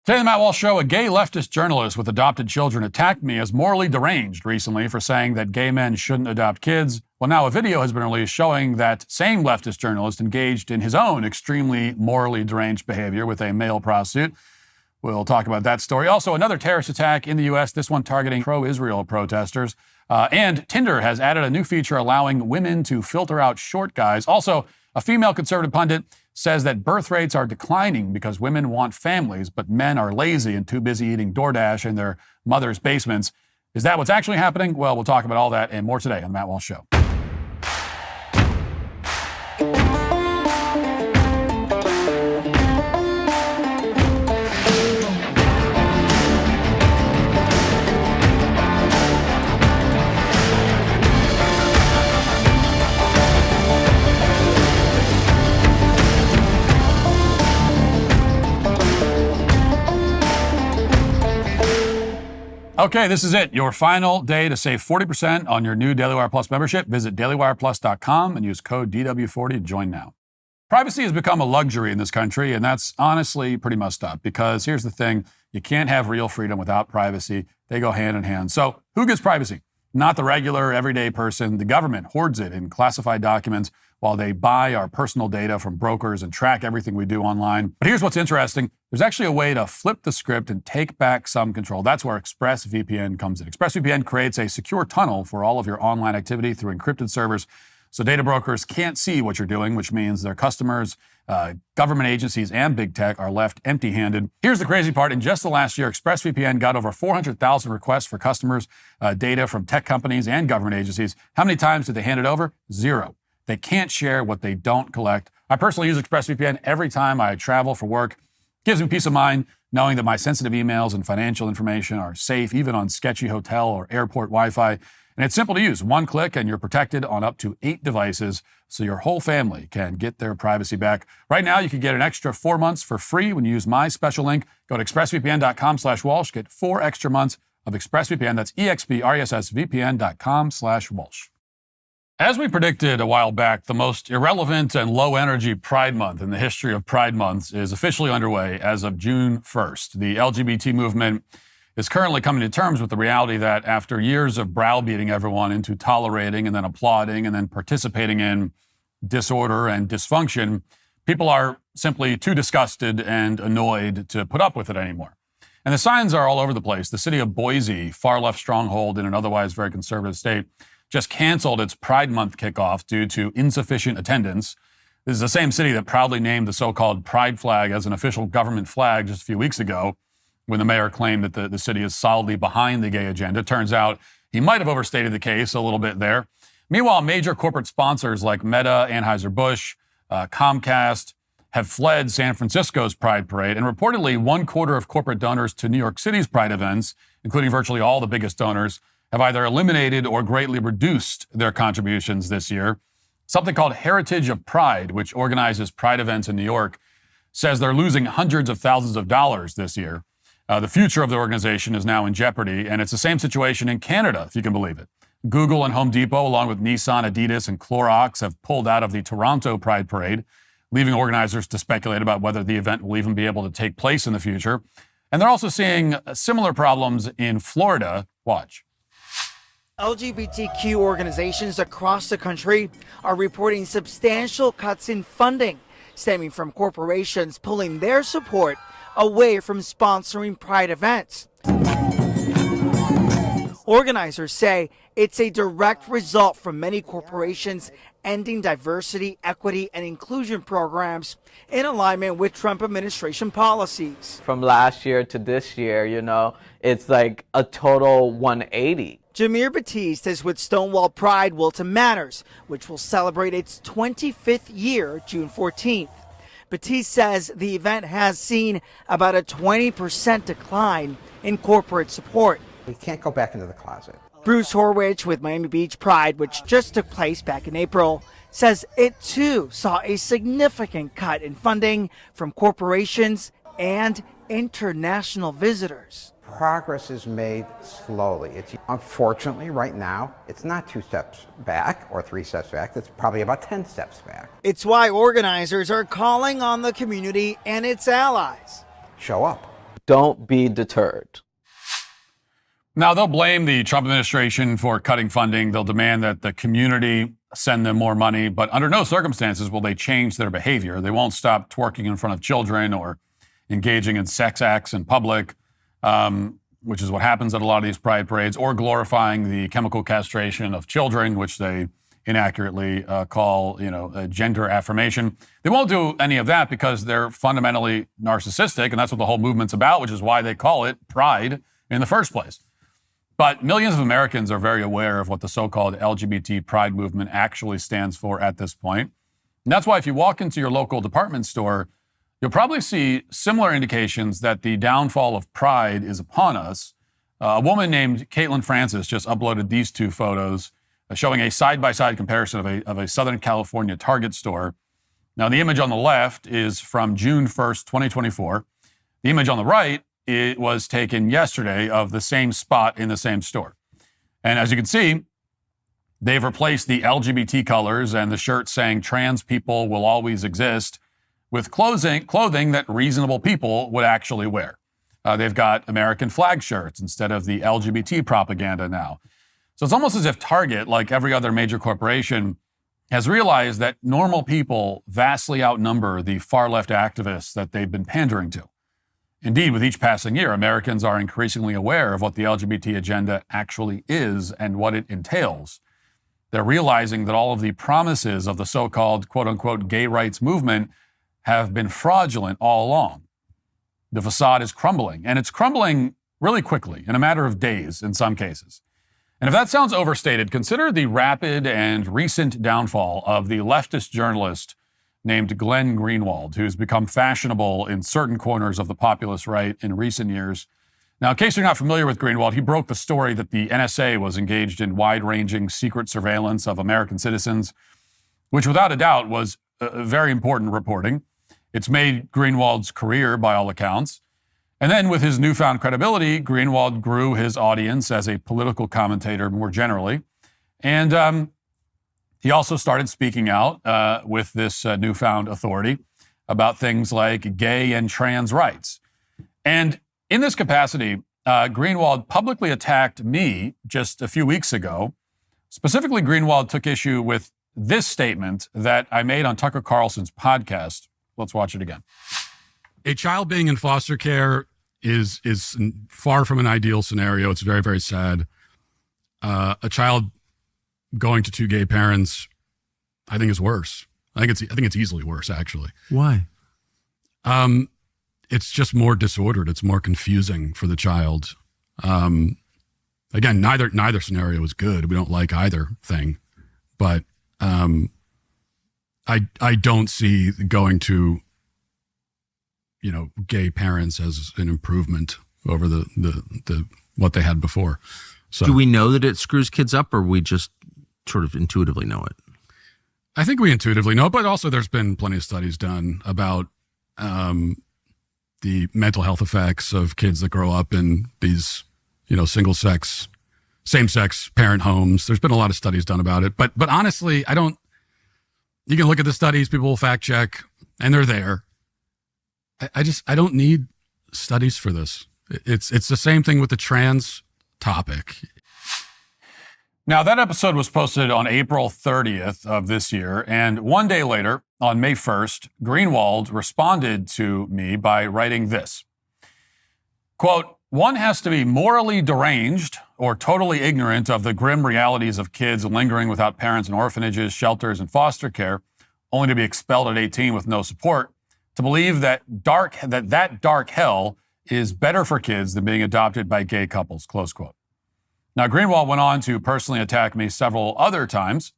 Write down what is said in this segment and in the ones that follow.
Today on the Matt Walsh Show, a gay leftist journalist with adopted children attacked me as morally deranged recently for saying that gay men shouldn't adopt kids. Well, now a video has been released showing that same leftist journalist engaged in his own extremely morally deranged behavior with a male prostitute. We'll talk about that story. Also, another terrorist attack in the U.S., this one targeting pro-Israel protesters. And Tinder has added a new feature allowing women to filter out short guys. Also, a female conservative pundit says that birth rates are declining because women want families, but men are lazy and too busy eating DoorDash in their mother's basements. Is that what's actually happening? Well, we'll talk about all that and more today on the Matt Walsh Show. Okay, this is it. Your final day to save 40% on your new Daily Wire Plus membership. Visit dailywireplus.com and use code DW40 to join now. Privacy has become a luxury in this country, and that's honestly pretty messed up because here's the thing. You can't have real freedom without privacy. They go hand in hand. So who gets privacy? Not the regular, everyday person. The government hoards it in classified documents while they buy our personal data from brokers and track everything we do online. But here's what's interesting. There's actually a way to flip the script and take back some control. That's where ExpressVPN comes in. ExpressVPN creates a secure tunnel for all of your online activity through encrypted servers. So data brokers can't see what you're doing, which means their customers, government agencies, and big tech are left empty-handed. Here's the crazy part. In just the last year, ExpressVPN got over 400,000 requests for customers' data from tech companies and government agencies. How many times did they hand it over? 0. They can't share what they don't collect. I personally use ExpressVPN every time I travel for work. It gives me peace of mind knowing that my sensitive emails and financial information are safe, even on sketchy hotel or airport Wi-Fi. And it's simple to use. One click and you're protected on up to 8 devices, so your whole family can get their privacy back. Right now, you can get an extra 4 months for free when you use my special link. Go to expressvpn.com/Walsh. Get 4 extra months of ExpressVPN. That's expressvpn.com/Walsh. As we predicted a while back, the most irrelevant and low-energy Pride Month in the history of Pride Months is officially underway as of June 1st. The LGBT movement is currently coming to terms with the reality that after years of browbeating everyone into tolerating and then applauding and then participating in disorder and dysfunction, people are simply too disgusted and annoyed to put up with it anymore. And the signs are all over the place. The city of Boise, far-left stronghold in an otherwise very conservative state, just canceled its Pride Month kickoff due to insufficient attendance. This is the same city that proudly named the so-called Pride flag as an official government flag just a few weeks ago when the mayor claimed that the city is solidly behind the gay agenda. Turns out he might have overstated the case a little bit there. Meanwhile, major corporate sponsors like Meta, Anheuser-Busch, Comcast have fled San Francisco's Pride Parade, and reportedly 1/4 of corporate donors to New York City's Pride events, including virtually all the biggest donors, have either eliminated or greatly reduced their contributions this year. Something called Heritage of Pride, which organizes Pride events in New York, says they're losing hundreds of thousands of dollars this year. The future of the organization is now in jeopardy, and it's the same situation in Canada, if you can believe it. Google and Home Depot, along with Nissan, Adidas, and Clorox, have pulled out of the Toronto Pride Parade, leaving organizers to speculate about whether the event will even be able to take place in the future. And they're also seeing similar problems in Florida. Watch. LGBTQ organizations across the country are reporting substantial cuts in funding, stemming from corporations pulling their support away from sponsoring Pride events. Organizers say it's a direct result from many corporations ending diversity, equity, and inclusion programs in alignment with Trump administration policies. From last year to this year, it's like a total 180. Jameer Batiste is with Stonewall Pride Wilton Manors, which will celebrate its 25th year, June 14th. Batiste says the event has seen about a 20% decline in corporate support. We can't go back into the closet. Bruce Horwich with Miami Beach Pride, which just took place back in April, says it too saw a significant cut in funding from corporations and international visitors. Progress is made slowly. Unfortunately, right now, it's not 2 steps back or 3 steps back. It's probably about 10 steps back. It's why organizers are calling on the community and its allies. Show up. don't be deterred. Now, they'll blame the Trump administration for cutting funding. They'll demand that the community send them more money, but under no circumstances will they change their behavior. They won't stop twerking in front of children or engaging in sex acts in public, which is what happens at a lot of these pride parades, or glorifying the chemical castration of children, which they inaccurately call, gender affirmation. They won't do any of that because they're fundamentally narcissistic, and that's what the whole movement's about, which is why they call it pride in the first place. But millions of Americans are very aware of what the so-called LGBT pride movement actually stands for at this point. And that's why if you walk into your local department store, you'll probably see similar indications that the downfall of pride is upon us. A woman named Caitlin Francis just uploaded these two photos showing a side-by-side comparison of a Southern California Target store. Now, the image on the left is from June 1st, 2024. The image on the right, it was taken yesterday of the same spot in the same store. And as you can see, they've replaced the LGBT colors and the shirt saying trans people will always exist with clothing that reasonable people would actually wear. They've got American flag shirts instead of the LGBT propaganda now. So it's almost as if Target, like every other major corporation, has realized that normal people vastly outnumber the far-left activists that they've been pandering to. Indeed, with each passing year, Americans are increasingly aware of what the LGBT agenda actually is and what it entails. They're realizing that all of the promises of the so-called quote-unquote gay rights movement have been fraudulent all along. The facade is crumbling, and it's crumbling really quickly, in a matter of days in some cases. And if that sounds overstated, consider the rapid and recent downfall of the leftist journalist named Glenn Greenwald, who's become fashionable in certain corners of the populist right in recent years. Now, in case you're not familiar with Greenwald, he broke the story that the NSA was engaged in wide-ranging secret surveillance of American citizens, which without a doubt was very important reporting. It's made Greenwald's career by all accounts. And then with his newfound credibility, Greenwald grew his audience as a political commentator more generally. And he also started speaking out with this newfound authority about things like gay and trans rights. And in this capacity, Greenwald publicly attacked me just a few weeks ago. Specifically, Greenwald took issue with this statement that I made on Tucker Carlson's podcast. Let's watch it again. A child being in foster care is far from an ideal scenario. It's very, very sad. A child going to two gay parents, I think, is worse. I think it's easily worse, actually. Why? It's just more disordered. It's more confusing for the child. Again, neither scenario is good. We don't like either thing, but I don't see going to gay parents as an improvement over the what they had before. So, do we know that it screws kids up, or we just sort of intuitively know it? I think we intuitively know, but also there's been plenty of studies done about the mental health effects of kids that grow up in these, single-sex, same-sex parent homes. There's been a lot of studies done about it, but honestly, you can look at the studies, people will fact check, and they're there. I don't need studies for this. It's the same thing with the trans topic. Now, that episode was posted on April 30th of this year, and one day later, on May 1st, Greenwald responded to me by writing this. Quote, "One has to be morally deranged or totally ignorant of the grim realities of kids lingering without parents in orphanages, shelters, and foster care, only to be expelled at 18 with no support, to believe that dark hell is better for kids than being adopted by gay couples," close quote. Now, Greenwald went on to personally attack me several other times.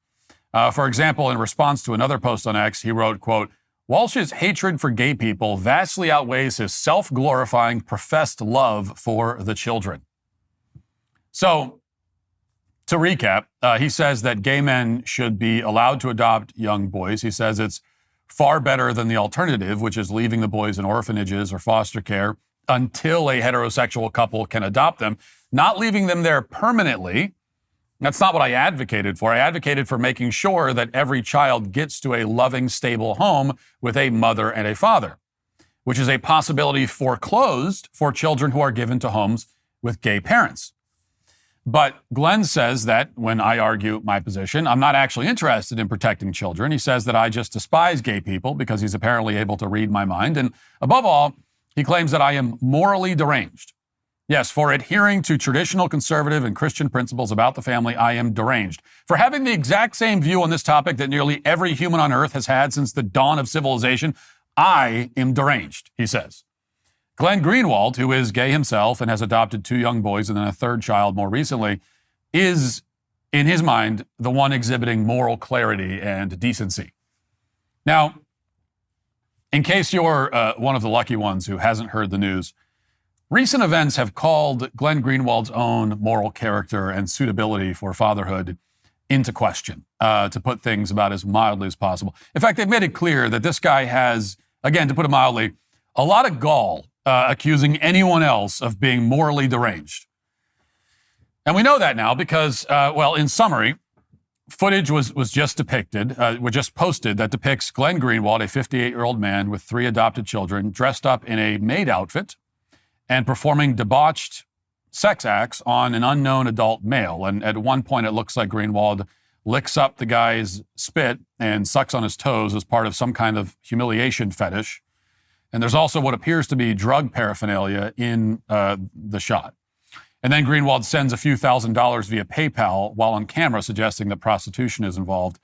For example, in response to another post on X, he wrote, quote, "Walsh's hatred for gay people vastly outweighs his self-glorifying professed love for the children." So, to recap, he says that gay men should be allowed to adopt young boys. He says it's far better than the alternative, which is leaving the boys in orphanages or foster care until a heterosexual couple can adopt them, not leaving them there permanently. That's not what I advocated for. I advocated for making sure that every child gets to a loving, stable home with a mother and a father. which is a possibility foreclosed for children who are given to homes with gay parents. But Glenn says that when I argue my position, I'm not actually interested in protecting children. He says that I just despise gay people because he's apparently able to read my mind. And above all, he claims that I am morally deranged. Yes, for adhering to traditional conservative and Christian principles about the family, I am deranged. For having the exact same view on this topic that nearly every human on earth has had since the dawn of civilization, I am deranged, he says. Glenn Greenwald, who is gay himself and has adopted 2 young boys and then a 3rd child more recently, is, in his mind, the one exhibiting moral clarity and decency. Now, in case you're one of the lucky ones who hasn't heard the news, recent events have called Glenn Greenwald's own moral character and suitability for fatherhood into question, to put things about as mildly as possible. In fact, they've made it clear that this guy has, again, to put it mildly, a lot of gall accusing anyone else of being morally deranged. And we know that now because, in summary, footage was just depicted, was just posted that depicts Glenn Greenwald, a 58-year-old man with 3 adopted children, dressed up in a maid outfit and performing debauched sex acts on an unknown adult male. And at one point, it looks like Greenwald licks up the guy's spit and sucks on his toes as part of some kind of humiliation fetish. And there's also what appears to be drug paraphernalia in the shot. And then Greenwald sends a few $1,000s via PayPal while on camera, suggesting that prostitution is involved.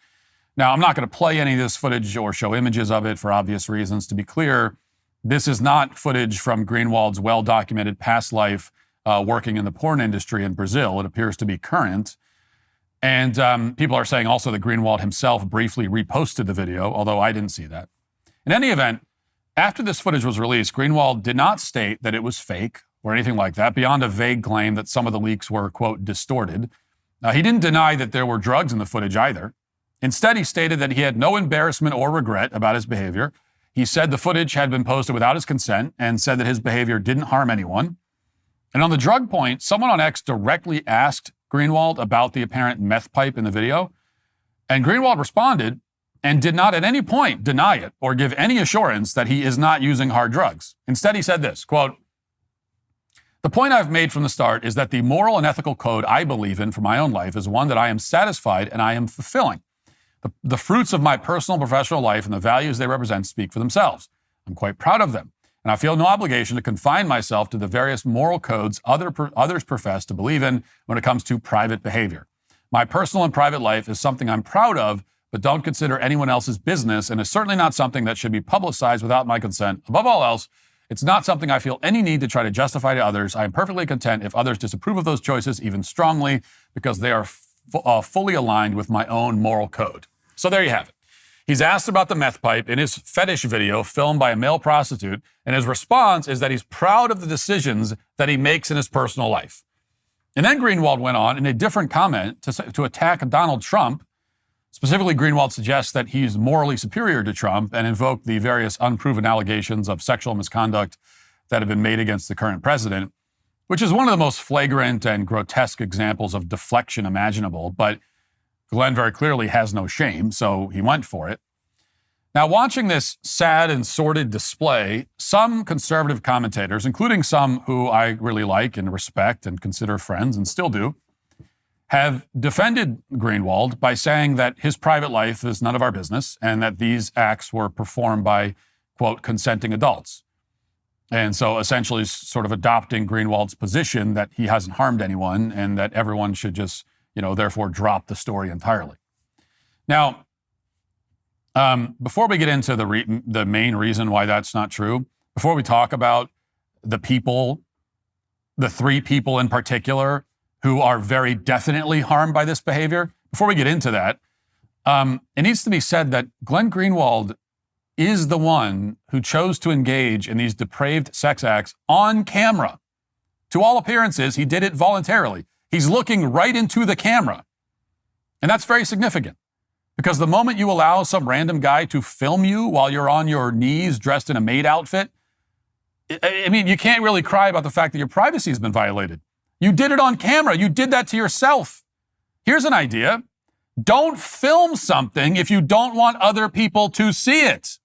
Now, I'm not going to play any of this footage or show images of it for obvious reasons. To be clear, this is not footage from Greenwald's well-documented past life working in the porn industry in Brazil. It appears to be current. And people are saying also that Greenwald himself briefly reposted the video, although I didn't see that. In any event, after this footage was released, Greenwald did not state that it was fake or anything like that, beyond a vague claim that some of the leaks were, quote, distorted. He didn't deny that there were drugs in the footage either. Instead, he stated that he had no embarrassment or regret about his behavior. He said the footage had been posted without his consent and said that his behavior didn't harm anyone. And on the drug point, someone on X directly asked Greenwald about the apparent meth pipe in the video. And Greenwald responded and did not at any point deny it or give any assurance that he is not using hard drugs. Instead, he said this, quote, "The point I've made from the start is that the moral and ethical code I believe in for my own life is one that I am satisfied and I am fulfilling. The fruits of my personal and professional life and the values they represent speak for themselves. I'm quite proud of them, and I feel no obligation to confine myself to the various moral codes others profess to believe in when it comes to private behavior. My personal and private life is something I'm proud of, but don't consider anyone else's business, and is certainly not something that should be publicized without my consent. Above all else, it's not something I feel any need to try to justify to others. I am perfectly content if others disapprove of those choices, even strongly, because they are fully aligned with my own moral code." So there you have it. He's asked about the meth pipe in his fetish video filmed by a male prostitute, and his response is that he's proud of the decisions that he makes in his personal life. And then Greenwald went on in a different comment to attack Donald Trump. Specifically, Greenwald suggests that he's morally superior to Trump and invoked the various unproven allegations of sexual misconduct that have been made against the current president, which is one of the most flagrant and grotesque examples of deflection imaginable. But Glenn very clearly has no shame, so he went for it. Now, watching this sad and sordid display, some conservative commentators, including some who I really like and respect and consider friends and still do, have defended Greenwald by saying that his private life is none of our business and that these acts were performed by, quote, consenting adults. And so essentially sort of adopting Greenwald's position that he hasn't harmed anyone and that everyone should just, therefore drop the story entirely. Now, before we get into the main reason why that's not true, before we talk about the 3 people in particular who are very definitely harmed by this behavior, before we get into that, it needs to be said that Glenn Greenwald is the one who chose to engage in these depraved sex acts on camera. To all appearances, he did it voluntarily. He's looking right into the camera. And that's very significant because the moment you allow some random guy to film you while you're on your knees dressed in a maid outfit, you can't really cry about the fact that your privacy has been violated. You did it on camera. You did that to yourself. Here's an idea. Don't film something if you don't want other people to see it.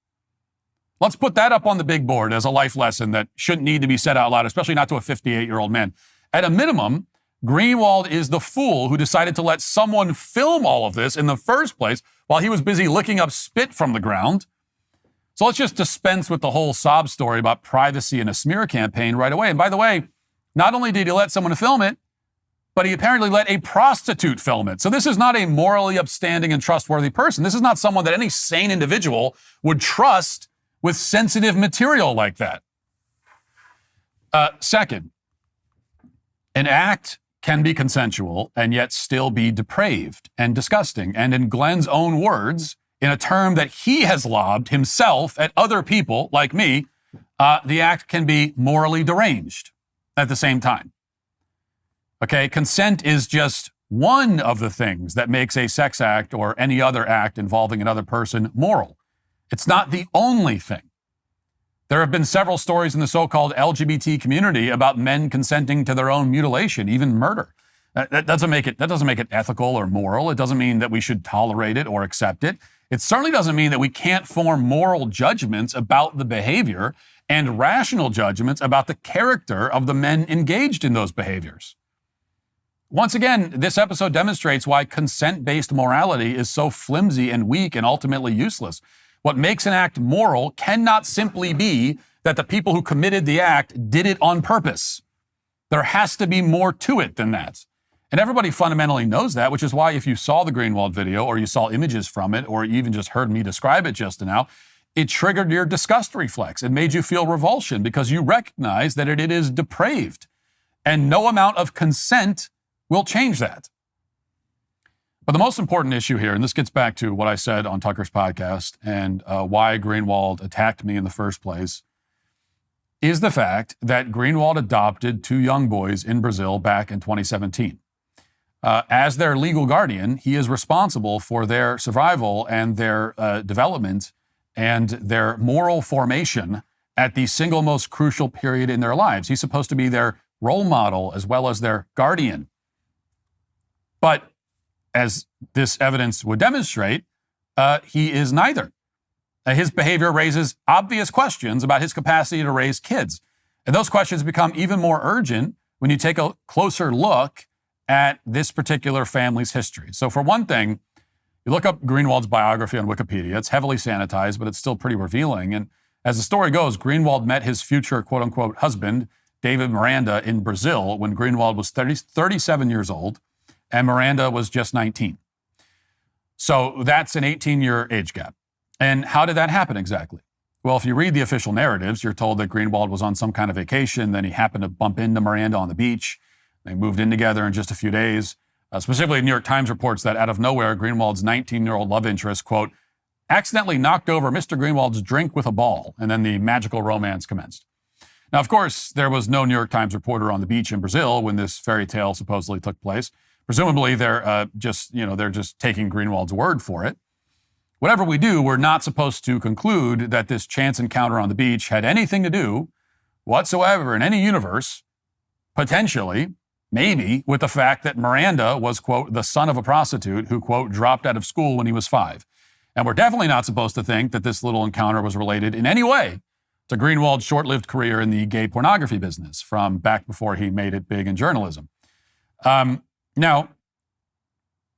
Let's put that up on the big board as a life lesson that shouldn't need to be said out loud, especially not to a 58-year-old man. At a minimum, Greenwald is the fool who decided to let someone film all of this in the first place while he was busy licking up spit from the ground. So let's just dispense with the whole sob story about privacy and a smear campaign right away. And by the way, not only did he let someone film it, but he apparently let a prostitute film it. So this is not a morally upstanding and trustworthy person. This is not someone that any sane individual would trust with sensitive material like that. Second, an act can be consensual and yet still be depraved and disgusting. And in Glenn's own words, in a term that he has lobbed himself at other people like me, the act can be morally deranged at the same time. Okay, consent is just one of the things that makes a sex act or any other act involving another person moral. It's not the only thing. There have been several stories in the so-called LGBT community about men consenting to their own mutilation, even murder. That doesn't make it ethical or moral. It doesn't mean that we should tolerate it or accept it. It certainly doesn't mean that we can't form moral judgments about the behavior and rational judgments about the character of the men engaged in those behaviors. Once again, this episode demonstrates why consent-based morality is so flimsy and weak and ultimately useless. What makes an act moral cannot simply be that the people who committed the act did it on purpose. There has to be more to it than that. And everybody fundamentally knows that, which is why if you saw the Greenwald video or you saw images from it or you even just heard me describe it just now, it triggered your disgust reflex. It made you feel revulsion because you recognize that it is depraved. And no amount of consent will change that. But the most important issue here, and this gets back to what I said on Tucker's podcast and why Greenwald attacked me in the first place, is the fact that Greenwald adopted two young boys in Brazil back in 2017. As their legal guardian, he is responsible for their survival and their development and their moral formation at the single most crucial period in their lives. He's supposed to be their role model as well as their guardian. But as this evidence would demonstrate, he is neither. His behavior raises obvious questions about his capacity to raise kids. And those questions become even more urgent when you take a closer look at this particular family's history. So for one thing, you look up Greenwald's biography on Wikipedia. It's heavily sanitized, but it's still pretty revealing. And as the story goes, Greenwald met his future quote-unquote husband, David Miranda, in Brazil when Greenwald was 37 years old. And Miranda was just 19. So that's an 18-year age gap. And how did that happen exactly? Well, if you read the official narratives, you're told that Greenwald was on some kind of vacation, then he happened to bump into Miranda on the beach. They moved in together in just a few days. Specifically, the New York Times reports that out of nowhere, Greenwald's 19-year-old love interest, quote, accidentally knocked over Mr. Greenwald's drink with a ball, and then the magical romance commenced. Now, of course, there was no New York Times reporter on the beach in Brazil when this fairy tale supposedly took place. Presumably, they're just taking Greenwald's word for it. Whatever we do, we're not supposed to conclude that this chance encounter on the beach had anything to do whatsoever in any universe, potentially, maybe, with the fact that Miranda was, quote, the son of a prostitute who, quote, dropped out of school when he was 5. And we're definitely not supposed to think that this little encounter was related in any way to Greenwald's short-lived career in the gay pornography business from back before he made it big in journalism. Now,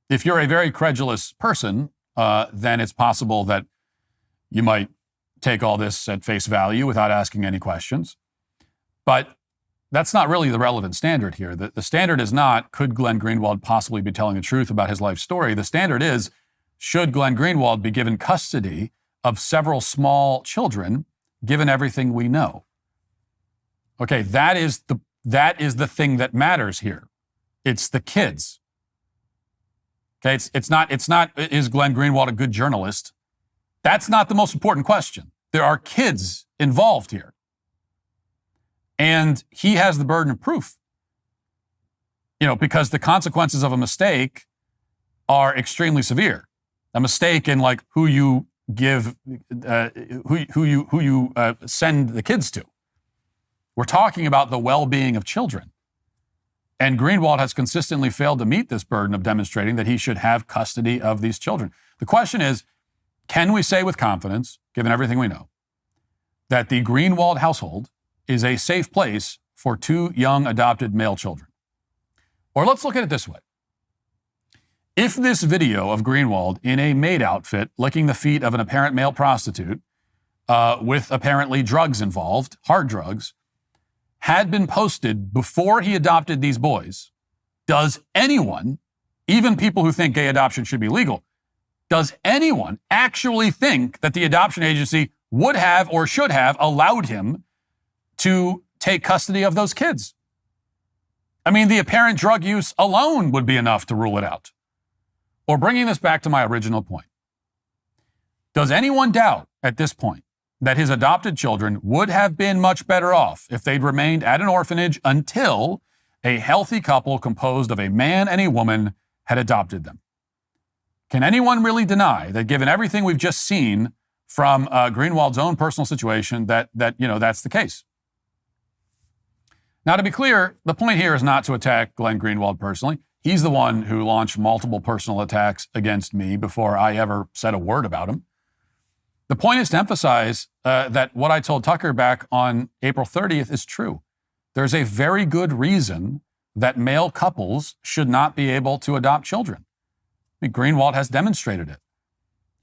if you're a very credulous person, then it's possible that you might take all this at face value without asking any questions. But that's not really the relevant standard here. The standard is not, could Glenn Greenwald possibly be telling the truth about his life story? The standard is, should Glenn Greenwald be given custody of several small children, given everything we know? Okay, that is the thing that matters here. It's the kids. Okay, it's not, is Glenn Greenwald a good journalist? That's not the most important question. There are kids involved here. And he has the burden of proof. Because the consequences of a mistake are extremely severe. A mistake in like who you give, who you send the kids to. We're talking about the well-being of children. And Greenwald has consistently failed to meet this burden of demonstrating that he should have custody of these children. The question is, can we say with confidence, given everything we know, that the Greenwald household is a safe place for 2 young adopted male children. Or let's look at it this way. If this video of Greenwald in a maid outfit licking the feet of an apparent male prostitute with apparently drugs involved, hard drugs, had been posted before he adopted these boys, does anyone, even people who think gay adoption should be legal, does anyone actually think that the adoption agency would have or should have allowed him to take custody of those kids? I mean, the apparent drug use alone would be enough to rule it out. Or bringing this back to my original point, does anyone doubt at this point that his adopted children would have been much better off if they'd remained at an orphanage until a healthy couple composed of a man and a woman had adopted them? Can anyone really deny that, given everything we've just seen from Greenwald's own personal situation, that that's the case? Now, to be clear, the point here is not to attack Glenn Greenwald personally. He's the one who launched multiple personal attacks against me before I ever said a word about him. The point is to emphasize that what I told Tucker back on April 30th is true. There's a very good reason that male couples should not be able to adopt children. I mean, Greenwald has demonstrated it.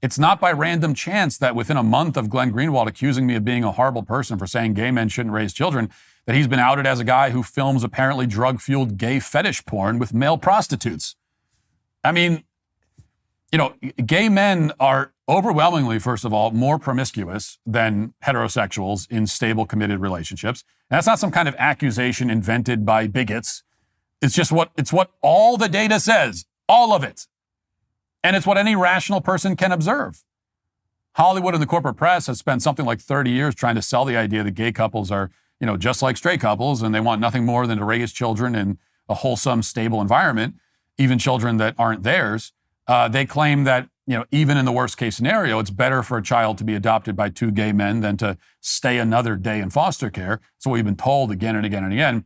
It's not by random chance that within a month of Glenn Greenwald accusing me of being a horrible person for saying gay men shouldn't raise children, that he's been outed as a guy who films apparently drug-fueled gay fetish porn with male prostitutes. I mean, gay men are overwhelmingly, first of all, more promiscuous than heterosexuals in stable, committed relationships. And that's not some kind of accusation invented by bigots. It's what all the data says, all of it. And it's what any rational person can observe. Hollywood and the corporate press has spent something like 30 years trying to sell the idea that gay couples are, just like straight couples, and they want nothing more than to raise children in a wholesome, stable environment, even children that aren't theirs. They claim that, even in the worst case scenario, it's better for a child to be adopted by 2 gay men than to stay another day in foster care. So we've been told again and again and again.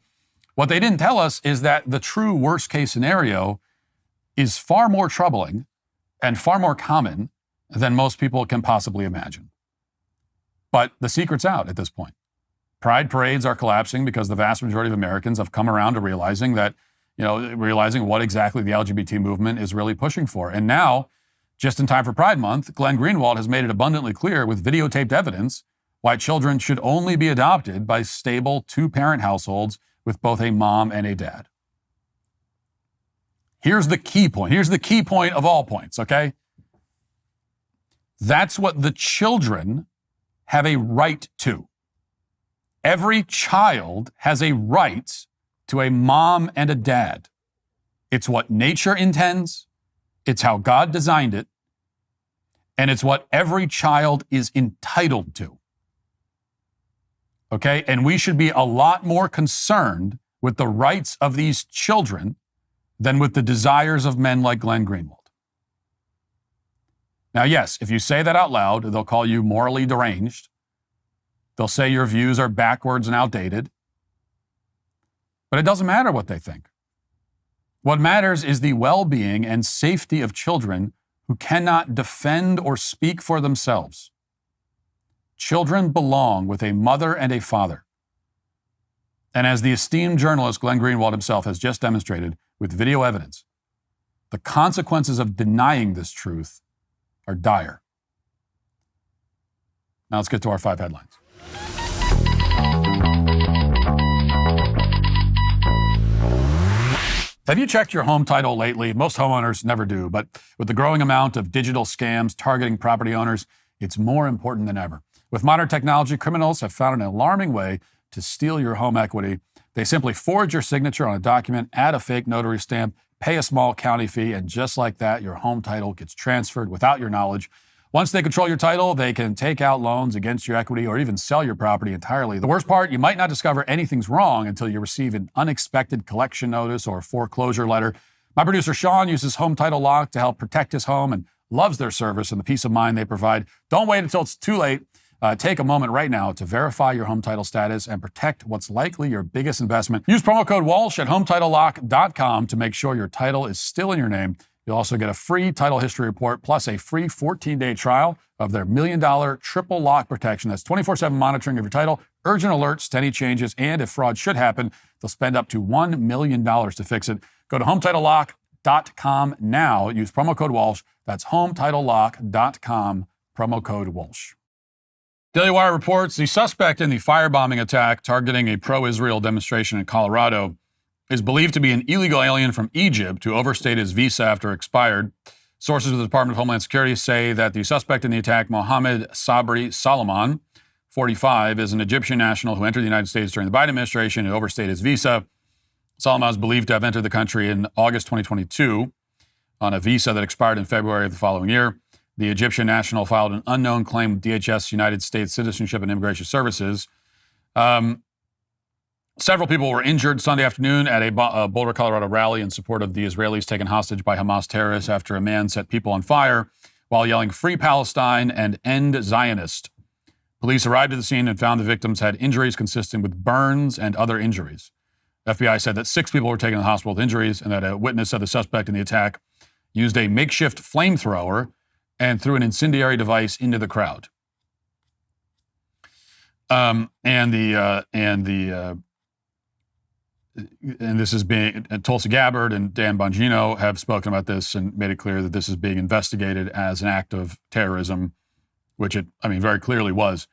What they didn't tell us is that the true worst case scenario is far more troubling and far more common than most people can possibly imagine. But the secret's out at this point. Pride parades are collapsing because the vast majority of Americans have come around to realizing that, realizing what exactly the LGBT movement is really pushing for. And now, just in time for Pride Month, Glenn Greenwald has made it abundantly clear with videotaped evidence why children should only be adopted by stable 2-parent households with both a mom and a dad. Here's the key point. Here's the key point of all points, okay? That's what the children have a right to. Every child has a right to a mom and a dad. It's what nature intends. It's how God designed it. And it's what every child is entitled to. Okay? And we should be a lot more concerned with the rights of these children than with the desires of men like Glenn Greenwald. Now, yes, if you say that out loud, they'll call you morally deranged. They'll say your views are backwards and outdated. But it doesn't matter what they think. What matters is the well-being and safety of children who cannot defend or speak for themselves. Children belong with a mother and a father. And as the esteemed journalist Glenn Greenwald himself has just demonstrated with video evidence, the consequences of denying this truth are dire. Now let's get to our 5 headlines. Have you checked your home title lately? Most homeowners never do, but with the growing amount of digital scams targeting property owners, it's more important than ever. With modern technology, criminals have found an alarming way to steal your home equity. They simply forge your signature on a document, add a fake notary stamp, pay a small county fee, and just like that, your home title gets transferred without your knowledge. Once they control your title, they can take out loans against your equity or even sell your property entirely. The worst part, you might not discover anything's wrong until you receive an unexpected collection notice or foreclosure letter. My producer, Sean, uses Home Title Lock to help protect his home and loves their service and the peace of mind they provide. Don't wait until it's too late. Take a moment right now to verify your home title status and protect what's likely your biggest investment. Use promo code Walsh at HometitleLock.com to make sure your title is still in your name You'll also get a free title history report plus a free 14-day trial of their $1 million triple lock protection. That's 24/7 monitoring of your title, urgent alerts to any changes, and if fraud should happen, they'll spend up to $1 million to fix it. Go to HomeTitleLock.com now. Use promo code Walsh. That's HomeTitleLock.com, promo code Walsh. Daily Wire reports the suspect in the firebombing attack targeting a pro-Israel demonstration in Colorado is believed to be an illegal alien from Egypt who overstayed his visa after it expired. Sources with the Department of Homeland Security say that the suspect in the attack, Mohammed Sabri Salomon, 45, is an Egyptian national who entered the United States during the Biden administration and overstayed his visa. Salomon is believed to have entered the country in August 2022 on a visa that expired in February of the following year. The Egyptian national filed an unknown claim with DHS, United States Citizenship and Immigration Services. Several people were injured Sunday afternoon at a Boulder, Colorado rally in support of the Israelis taken hostage by Hamas terrorists after a man set people on fire while yelling "Free Palestine" and "End Zionist." Police arrived at the scene and found the victims had injuries consistent with burns and other injuries. FBI said that 6 people were taken to the hospital with injuries and that a witness said the suspect in the attack used a makeshift flamethrower and threw an incendiary device into the crowd. And this is being, Tulsi Gabbard and Dan Bongino have spoken about this and made it clear that this is being investigated as an act of terrorism, which it, very clearly was.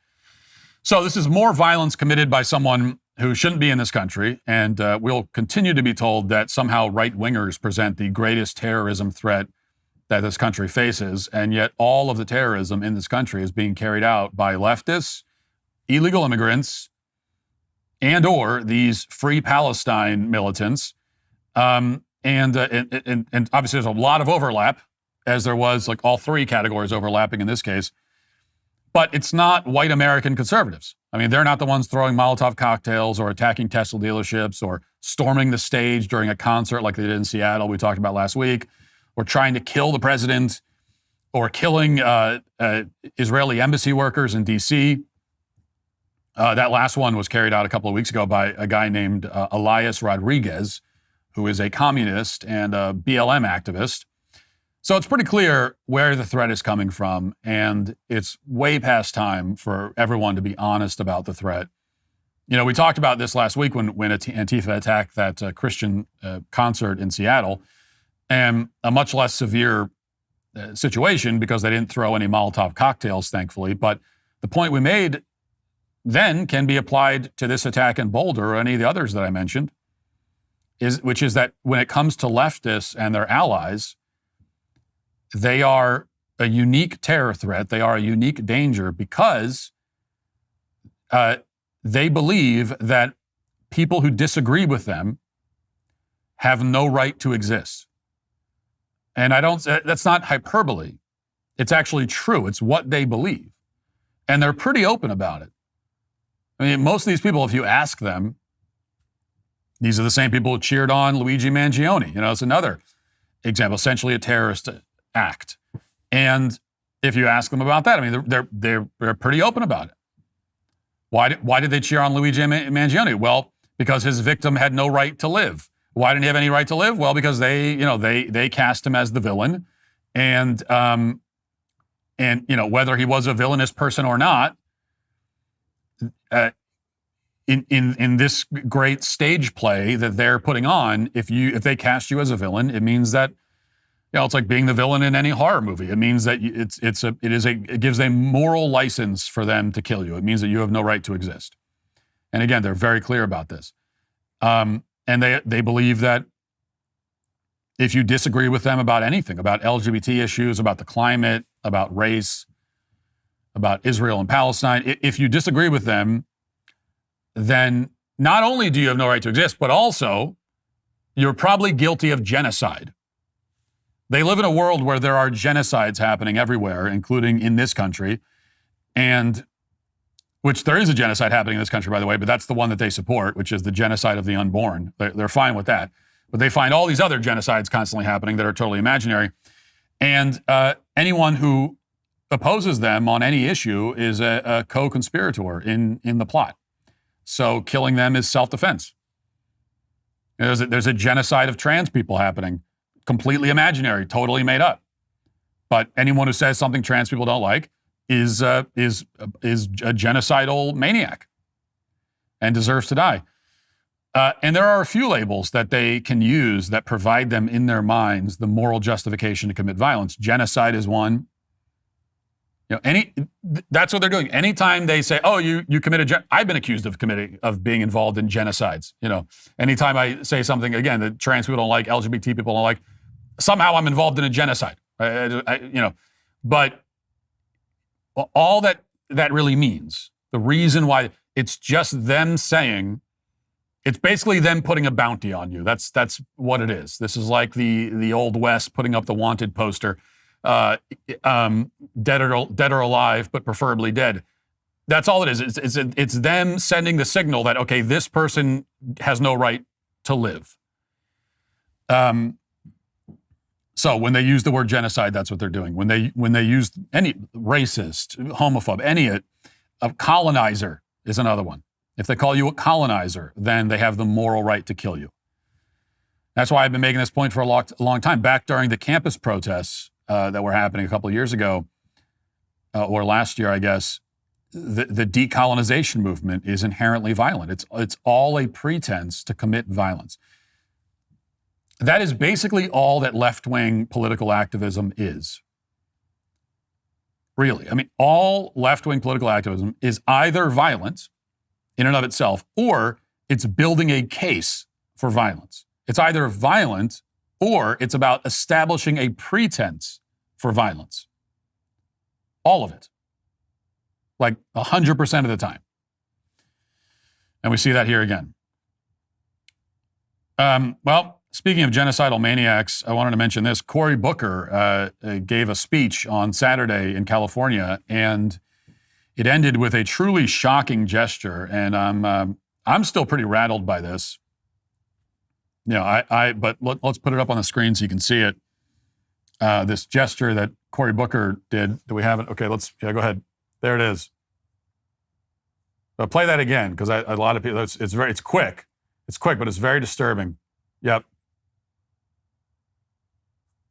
So this is more violence committed by someone who shouldn't be in this country, and we'll continue to be told that somehow right-wingers present the greatest terrorism threat that this country faces, and yet all of the terrorism in this country is being carried out by leftists, illegal immigrants, and or these Free Palestine militants. And obviously there's a lot of overlap, as there was like all 3 categories overlapping in this case. But it's not white American conservatives. They're not the ones throwing Molotov cocktails or attacking Tesla dealerships or storming the stage during a concert like they did in Seattle, we talked about last week, or trying to kill the president or killing Israeli embassy workers in D.C. That last one was carried out a couple of weeks ago by a guy named Elias Rodriguez, who is a communist and a BLM activist. So it's pretty clear where the threat is coming from, and it's way past time for everyone to be honest about the threat. We talked about this last week when Antifa attacked that Christian concert in Seattle, and a much less severe situation because they didn't throw any Molotov cocktails, thankfully. But the point we made then can be applied to this attack in Boulder or any of the others that I mentioned, which is that when it comes to leftists and their allies, they are a unique terror threat. They are a unique danger because they believe that people who disagree with them have no right to exist. And that's not hyperbole. It's actually true. It's what they believe. And they're pretty open about it. Most of these people, if you ask them, these are the same people who cheered on Luigi Mangione. It's another example, essentially a terrorist act. And if you ask them about that, they're pretty open about it. Why did they cheer on Luigi Mangione? Well, because his victim had no right to live. Why didn't he have any right to live? Well, because they cast him as the villain, and whether he was a villainous person or not, in this great stage play that they're putting on, if they cast you as a villain, it means that it's like being the villain in any horror movie. It means that it gives a moral license for them to kill you. It means that you have no right to exist. And again, they're very clear about this. And they believe that if you disagree with them about anything, about LGBT issues, about the climate, about race, about Israel and Palestine, if you disagree with them, then not only do you have no right to exist, but also you're probably guilty of genocide. They live in a world where there are genocides happening everywhere, including in this country, and which there is a genocide happening in this country, by the way, but that's the one that they support, which is the genocide of the unborn. They're fine with that. But they find all these other genocides constantly happening that are totally imaginary. And anyone who opposes them on any issue is a co-conspirator in the plot. So killing them is self-defense. There's a genocide of trans people happening. completely imaginary, totally made up. But anyone who says something trans people don't like is a genocidal maniac and deserves to die. And there are a few labels that they can use that provide them in their minds the moral justification to commit violence. Genocide is one. That's what they're doing. Anytime they say, "Oh, you committed," I've been accused of being involved in genocides. Anytime I say something again that trans people don't like, LGBT people don't like, somehow I'm involved in a genocide. But all that really means, the reason why, it's just them saying, it's basically them putting a bounty on you. That's what it is. This is like the Old West putting up the wanted poster. Dead or alive, but preferably dead. That's all it is. It's them sending the signal that, okay, this person has no right to live. So when they use the word genocide, that's what they're doing. When they use any racist, homophobe, a colonizer is another one. If they call you a colonizer, then they have the moral right to kill you. That's why I've been making this point for a long time. Back during the campus protests that were happening a couple of years ago, or last year, I guess, the decolonization movement is inherently violent. It's all a pretense to commit violence. That is basically all that left-wing political activism is. Really. I mean, all left-wing political activism is either violent in and of itself, or it's building a case for violence. It's either violent or it's about establishing a pretense for violence. All of it. Like 100% of the time. And we see that here again. Speaking of genocidal maniacs, I wanted to mention this. Cory Booker gave a speech on Saturday in California, and it ended with a truly shocking gesture. And I'm still pretty rattled by this. But let's put it up on the screen so you can see it. This gesture that Cory Booker did. Do we have it? Okay, go ahead. There it is. But play that again, because a lot of people, it's quick. It's quick, but it's very disturbing. Yep.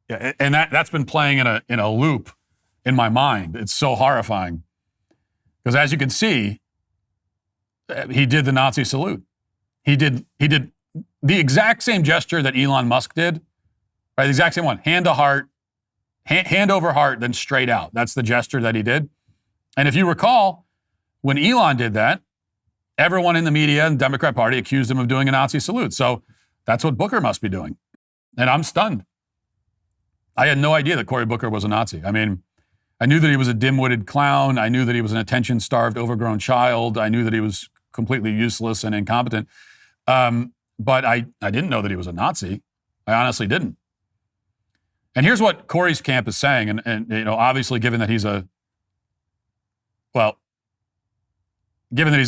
Yeah, and that's been playing in a loop in my mind. It's so horrifying. Because as you can see, he did the Nazi salute. He did the exact same gesture that Elon Musk did, right? The exact same one. Hand to heart, hand over heart, then straight out. That's the gesture that he did. And if you recall, when Elon did that, everyone in the media and Democrat Party accused him of doing a Nazi salute. So that's what Booker must be doing. And I'm stunned. I had no idea that Cory Booker was a Nazi. I mean, I knew that he was a dim-witted clown. I knew that he was an attention-starved, overgrown child. I knew that he was completely useless and incompetent. But I didn't know that he was a Nazi. I honestly didn't. And here's what Cory's camp is saying. And obviously, given that he's a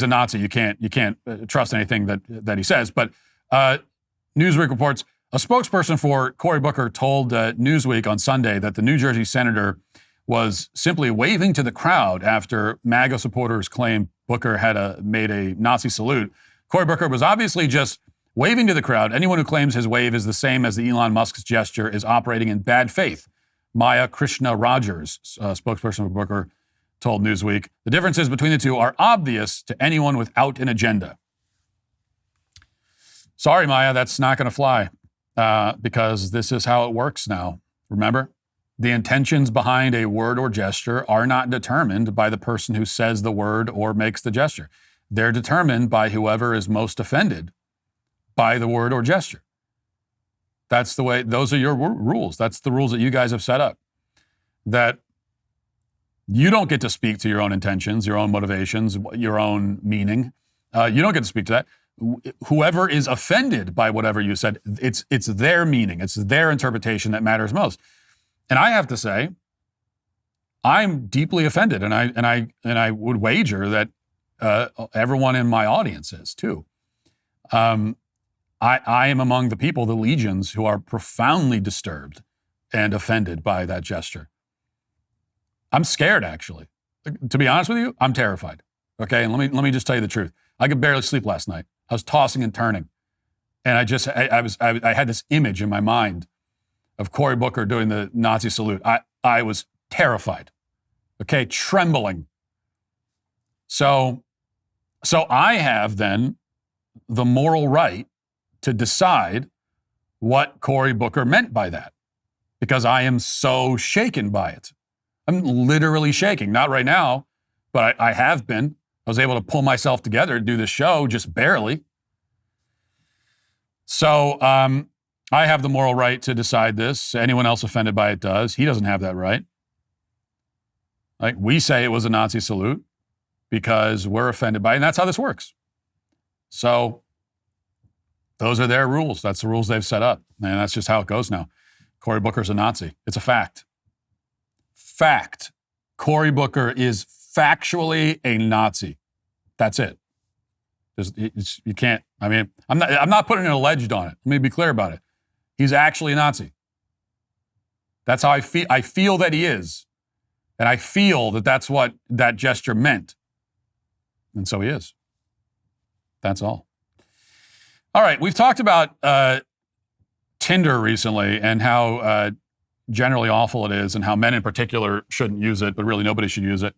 Nazi, you can't trust anything that he says. But Newsweek reports a spokesperson for Cory Booker told Newsweek on Sunday that the New Jersey senator was simply waving to the crowd after MAGA supporters claimed Booker had made a Nazi salute. Cory Booker was obviously just waving to the crowd. Anyone who claims his wave is the same as the Elon Musk's gesture is operating in bad faith. Maya Krishna Rogers, spokesperson for Booker, told Newsweek. The differences between the two are obvious to anyone without an agenda. Sorry, Maya, that's not going to fly because this is how it works now. Remember? The intentions behind a word or gesture are not determined by the person who says the word or makes the gesture. They're determined by whoever is most offended by the word or gesture. That's the way, those are your rules. That's the rules that you guys have set up. That you don't get to speak to your own intentions, your own motivations, your own meaning. You don't get to speak to that. Whoever is offended by whatever you said, it's their meaning, it's their interpretation that matters most. And I have to say, I'm deeply offended, and I would wager that everyone in my audience is too. I am among the people, the legions, who are profoundly disturbed and offended by that gesture. I'm scared, actually. To be honest with you, I'm terrified. Okay, and let me just tell you the truth. I could barely sleep last night. I was tossing and turning, and I had this image in my mind of Cory Booker doing the Nazi salute, I was terrified. Okay, trembling. So I have then the moral right to decide what Cory Booker meant by that, because I am so shaken by it. I'm literally shaking. Not right now, but I have been. I was able to pull myself together to do this show, just barely. So I have the moral right to decide this. Anyone else offended by it does. He doesn't have that right. Like, we say it was a Nazi salute because we're offended by it, and that's how this works. So those are their rules. That's the rules they've set up, and that's just how it goes now. Cory Booker's a Nazi. It's a fact. Fact. Cory Booker is factually a Nazi. That's it. You can't. I mean, I'm not putting an alleged on it. Let me be clear about it. He's actually a Nazi. That's how I feel. I feel that he is, and I feel that that's what that gesture meant, and so he is. That's all. All right, we've talked about Tinder recently and how generally awful it is, and how men in particular shouldn't use it, but really nobody should use it.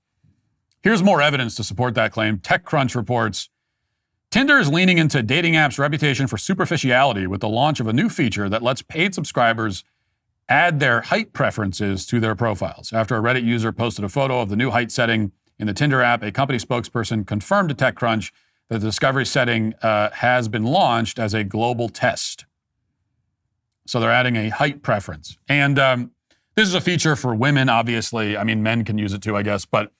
Here's more evidence to support that claim. TechCrunch reports Tinder is leaning into dating apps' reputation for superficiality with the launch of a new feature that lets paid subscribers add their height preferences to their profiles. After a Reddit user posted a photo of the new height setting in the Tinder app, a company spokesperson confirmed to TechCrunch that the discovery setting has been launched as a global test. So they're adding a height preference. And this is a feature for women, obviously. I mean, men can use it too, I guess, but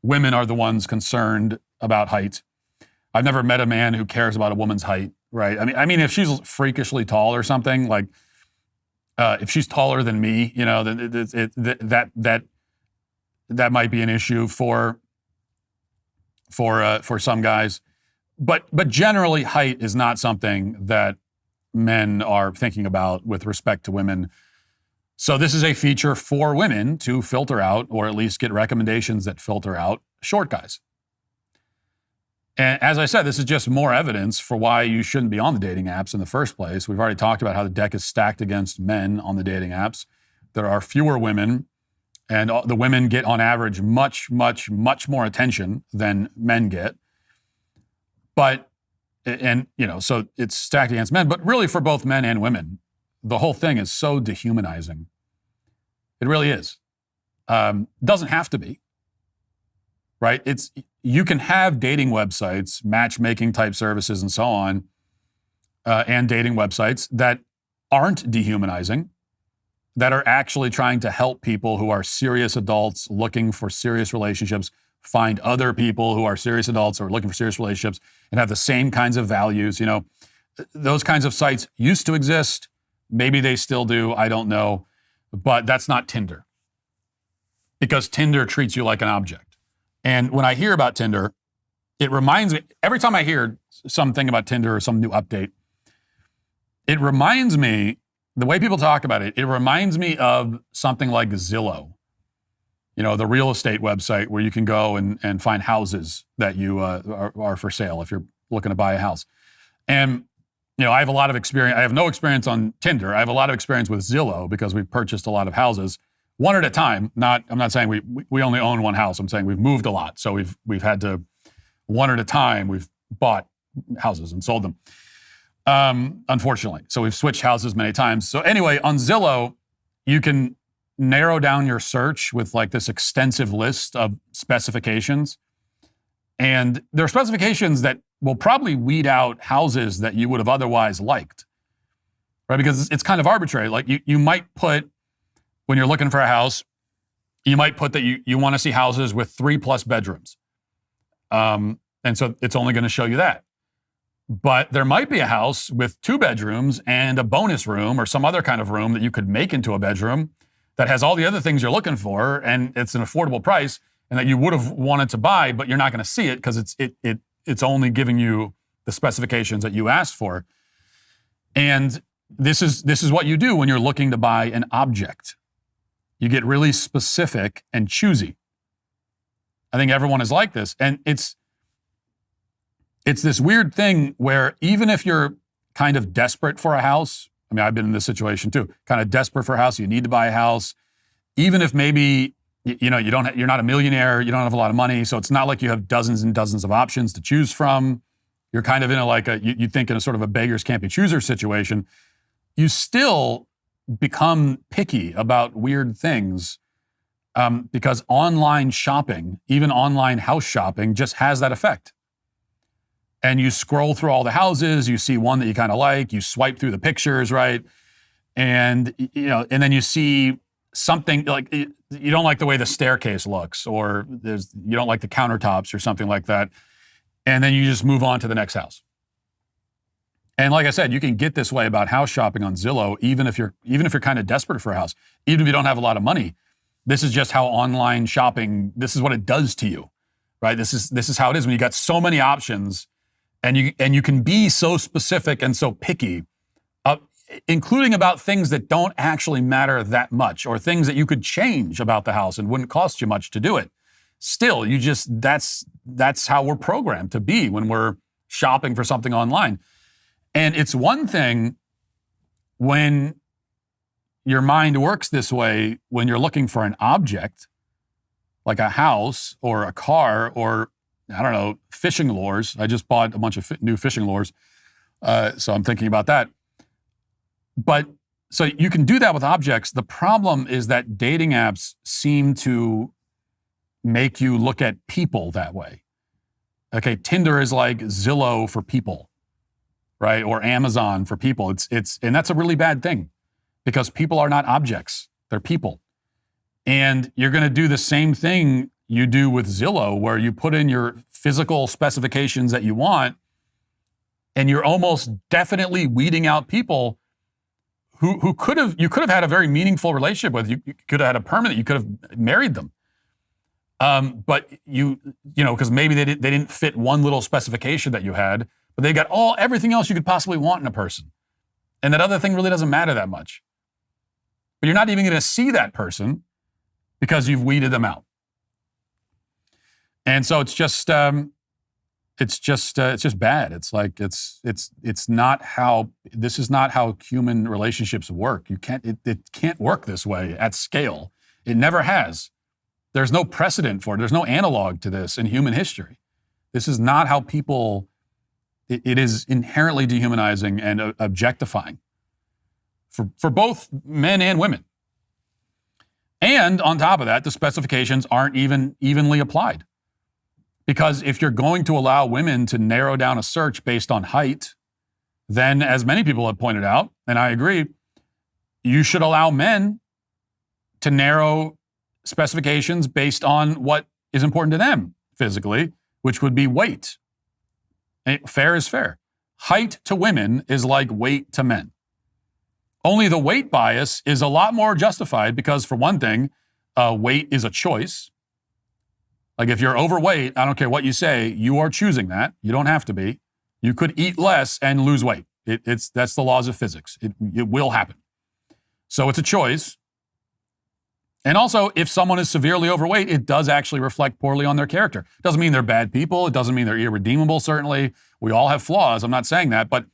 women are the ones concerned about height. I've never met a man who cares about a woman's height, right? I mean, if she's freakishly tall or something, like if she's taller than me, you know, then that might be an issue for some guys. But generally, height is not something that men are thinking about with respect to women. So this is a feature for women to filter out, or at least get recommendations that filter out, short guys. And as I said, this is just more evidence for why you shouldn't be on the dating apps in the first place. We've already talked about how the deck is stacked against men on the dating apps. There are fewer women, and the women get, on average, much, much, much more attention than men get. But, and, you know, so it's stacked against men, but really for both men and women, the whole thing is so dehumanizing. It really is. Doesn't have to be, right? You can have dating websites, matchmaking type services and so on, and dating websites that aren't dehumanizing, that are actually trying to help people who are serious adults looking for serious relationships find other people who are serious adults or looking for serious relationships and have the same kinds of values. You know, those kinds of sites used to exist. Maybe they still do. I don't know. But that's not Tinder, because Tinder treats you like an object. And when I hear about Tinder, it reminds me, every time I hear something about Tinder or some new update, it reminds me, the way people talk about it, it reminds me of something like Zillow. You know, the real estate website where you can go and find houses that you are for sale if you're looking to buy a house. And, you know, I have a lot of experience. I have no experience on Tinder. I have a lot of experience with Zillow because we've purchased a lot of houses, one at a time. I'm not saying we only own one house. I'm saying we've moved a lot. So we've had to, one at a time, we've bought houses and sold them, unfortunately. So we've switched houses many times. So anyway, on Zillow, you can narrow down your search with like this extensive list of specifications. And there are specifications that will probably weed out houses that you would have otherwise liked, right? Because it's kind of arbitrary. Like you might put, when you're looking for a house, you might put that you want to see houses with 3+ bedrooms. And so it's only going to show you that. But there might be a house with 2 bedrooms and a bonus room or some other kind of room that you could make into a bedroom that has all the other things you're looking for, and it's an affordable price, and that you would have wanted to buy, but you're not going to see it because it's only giving you the specifications that you asked for. And this is what you do when you're looking to buy an object. You get really specific and choosy. I think everyone is like this, and it's this weird thing where even if you're kind of desperate for a house, I mean, I've been in this situation too. Kind of desperate for a house. You need to buy a house, even if maybe you're not a millionaire. You don't have a lot of money, so it's not like you have dozens and dozens of options to choose from. You're kind of in you think in a sort of a beggars can't be choosers situation. You still become picky about weird things because online shopping, even online house shopping, just has that effect. And you scroll through all the houses, you see one that you kind of like, you swipe through the pictures, right? And and then you see something like you don't like the way the staircase looks, or you don't like the countertops or something like that. And then you just move on to the next house. And like I said, you can get this way about house shopping on Zillow, even if you're kind of desperate for a house, even if you don't have a lot of money. This is just how online shopping, this is what it does to you, right? This is how it is when you got so many options and you can be so specific and so picky, including about things that don't actually matter that much, or things that you could change about the house and wouldn't cost you much to do it. Still, that's how we're programmed to be when we're shopping for something online. And it's one thing when your mind works this way when you're looking for an object, like a house or a car or, I don't know, fishing lures. I just bought a bunch of new fishing lures, so I'm thinking about that. But so you can do that with objects. The problem is that dating apps seem to make you look at people that way. Okay, Tinder is like Zillow for people, right? Or Amazon for people. And that's a really bad thing because people are not objects, they're people. And you're going to do the same thing you do with Zillow, where you put in your physical specifications that you want, and you're almost definitely weeding out people who you could have had a very meaningful relationship with. You could have had a permanent, you could have married them. But because maybe they didn't fit one little specification that you had, but they got everything else you could possibly want in a person. And that other thing really doesn't matter that much. But you're not even going to see that person because you've weeded them out. And so it's just bad. It's like, it's not how, this is not how human relationships work. It can't work this way at scale. It never has. There's no precedent for it. There's no analog to this in human history. This is not how people, it is inherently dehumanizing and objectifying for both men and women. And on top of that, the specifications aren't even evenly applied. Because if you're going to allow women to narrow down a search based on height, then as many people have pointed out, and I agree, you should allow men to narrow specifications based on what is important to them physically, which would be weight. Fair is fair. Height to women is like weight to men. Only the weight bias is a lot more justified because, for one thing, weight is a choice. Like if you're overweight, I don't care what you say, you are choosing that. You don't have to be. You could eat less and lose weight. That's the laws of physics. It will happen. So it's a choice. And also, if someone is severely overweight, it does actually reflect poorly on their character. It doesn't mean they're bad people. It doesn't mean they're irredeemable, certainly. We all have flaws. I'm not saying that, but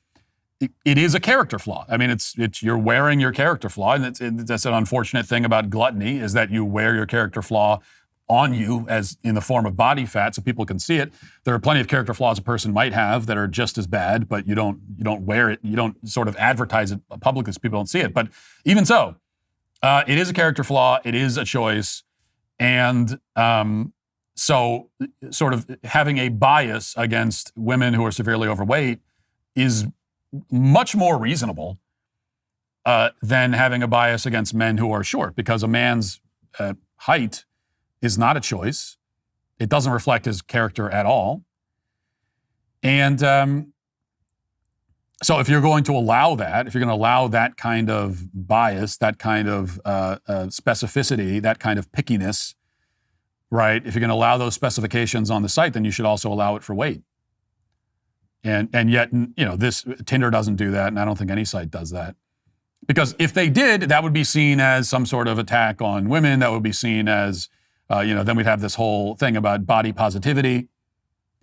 it is a character flaw. I mean, it's you're wearing your character flaw, and that's an unfortunate thing about gluttony, is that you wear your character flaw on you as in the form of body fat so people can see it. There are plenty of character flaws a person might have that are just as bad, but you don't wear it. You don't sort of advertise it publicly so people don't see it. But even so, it is a character flaw. It is a choice. And so sort of having a bias against women who are severely overweight is much more reasonable than having a bias against men who are short, because a man's height is not a choice. It doesn't reflect his character at all. And so if you're going to allow that, if you're going to allow that kind of bias, that kind of specificity, that kind of pickiness, right? If you're going to allow those specifications on the site, then you should also allow it for weight. And yet, this Tinder doesn't do that, and I don't think any site does that. Because if they did, that would be seen as some sort of attack on women. That would be seen as, then we'd have this whole thing about body positivity.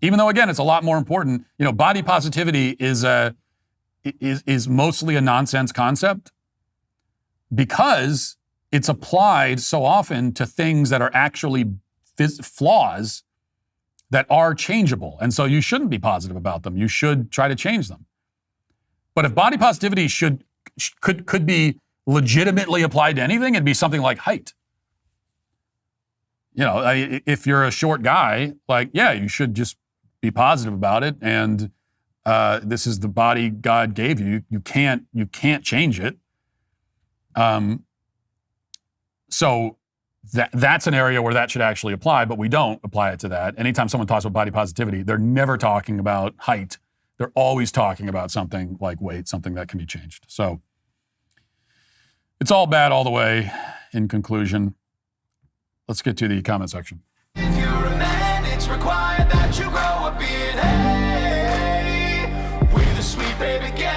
Even though, again, it's a lot more important. Body positivity is is mostly a nonsense concept because it's applied so often to things that are actually flaws that are changeable. And so you shouldn't be positive about them. You should try to change them. But if body positivity could be legitimately applied to anything, it'd be something like height. You know, if you're a short guy, like, yeah, you should just be positive about it. And this is the body God gave you. You can't change it. So that's an area where that should actually apply, but we don't apply it to that. Anytime someone talks about body positivity, they're never talking about height. They're always talking about something like weight, something that can be changed. So it's all bad all the way. In conclusion, let's get to the comment section. If you're a man, it's required that you grow a beard. Hey, we're the Sweet Baby Gang.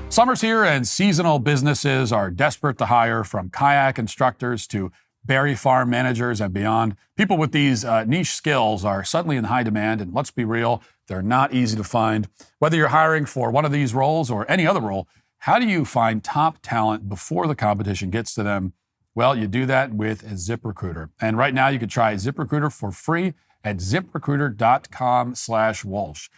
Summer's here and seasonal businesses are desperate to hire, from kayak instructors to berry farm managers and beyond. People with these niche skills are suddenly in high demand, and let's be real, they're not easy to find. Whether you're hiring for one of these roles or any other role, how do you find top talent before the competition gets to them? Well, you do that with ZipRecruiter. And right now you can try ZipRecruiter for free at ZipRecruiter.com/Walsh.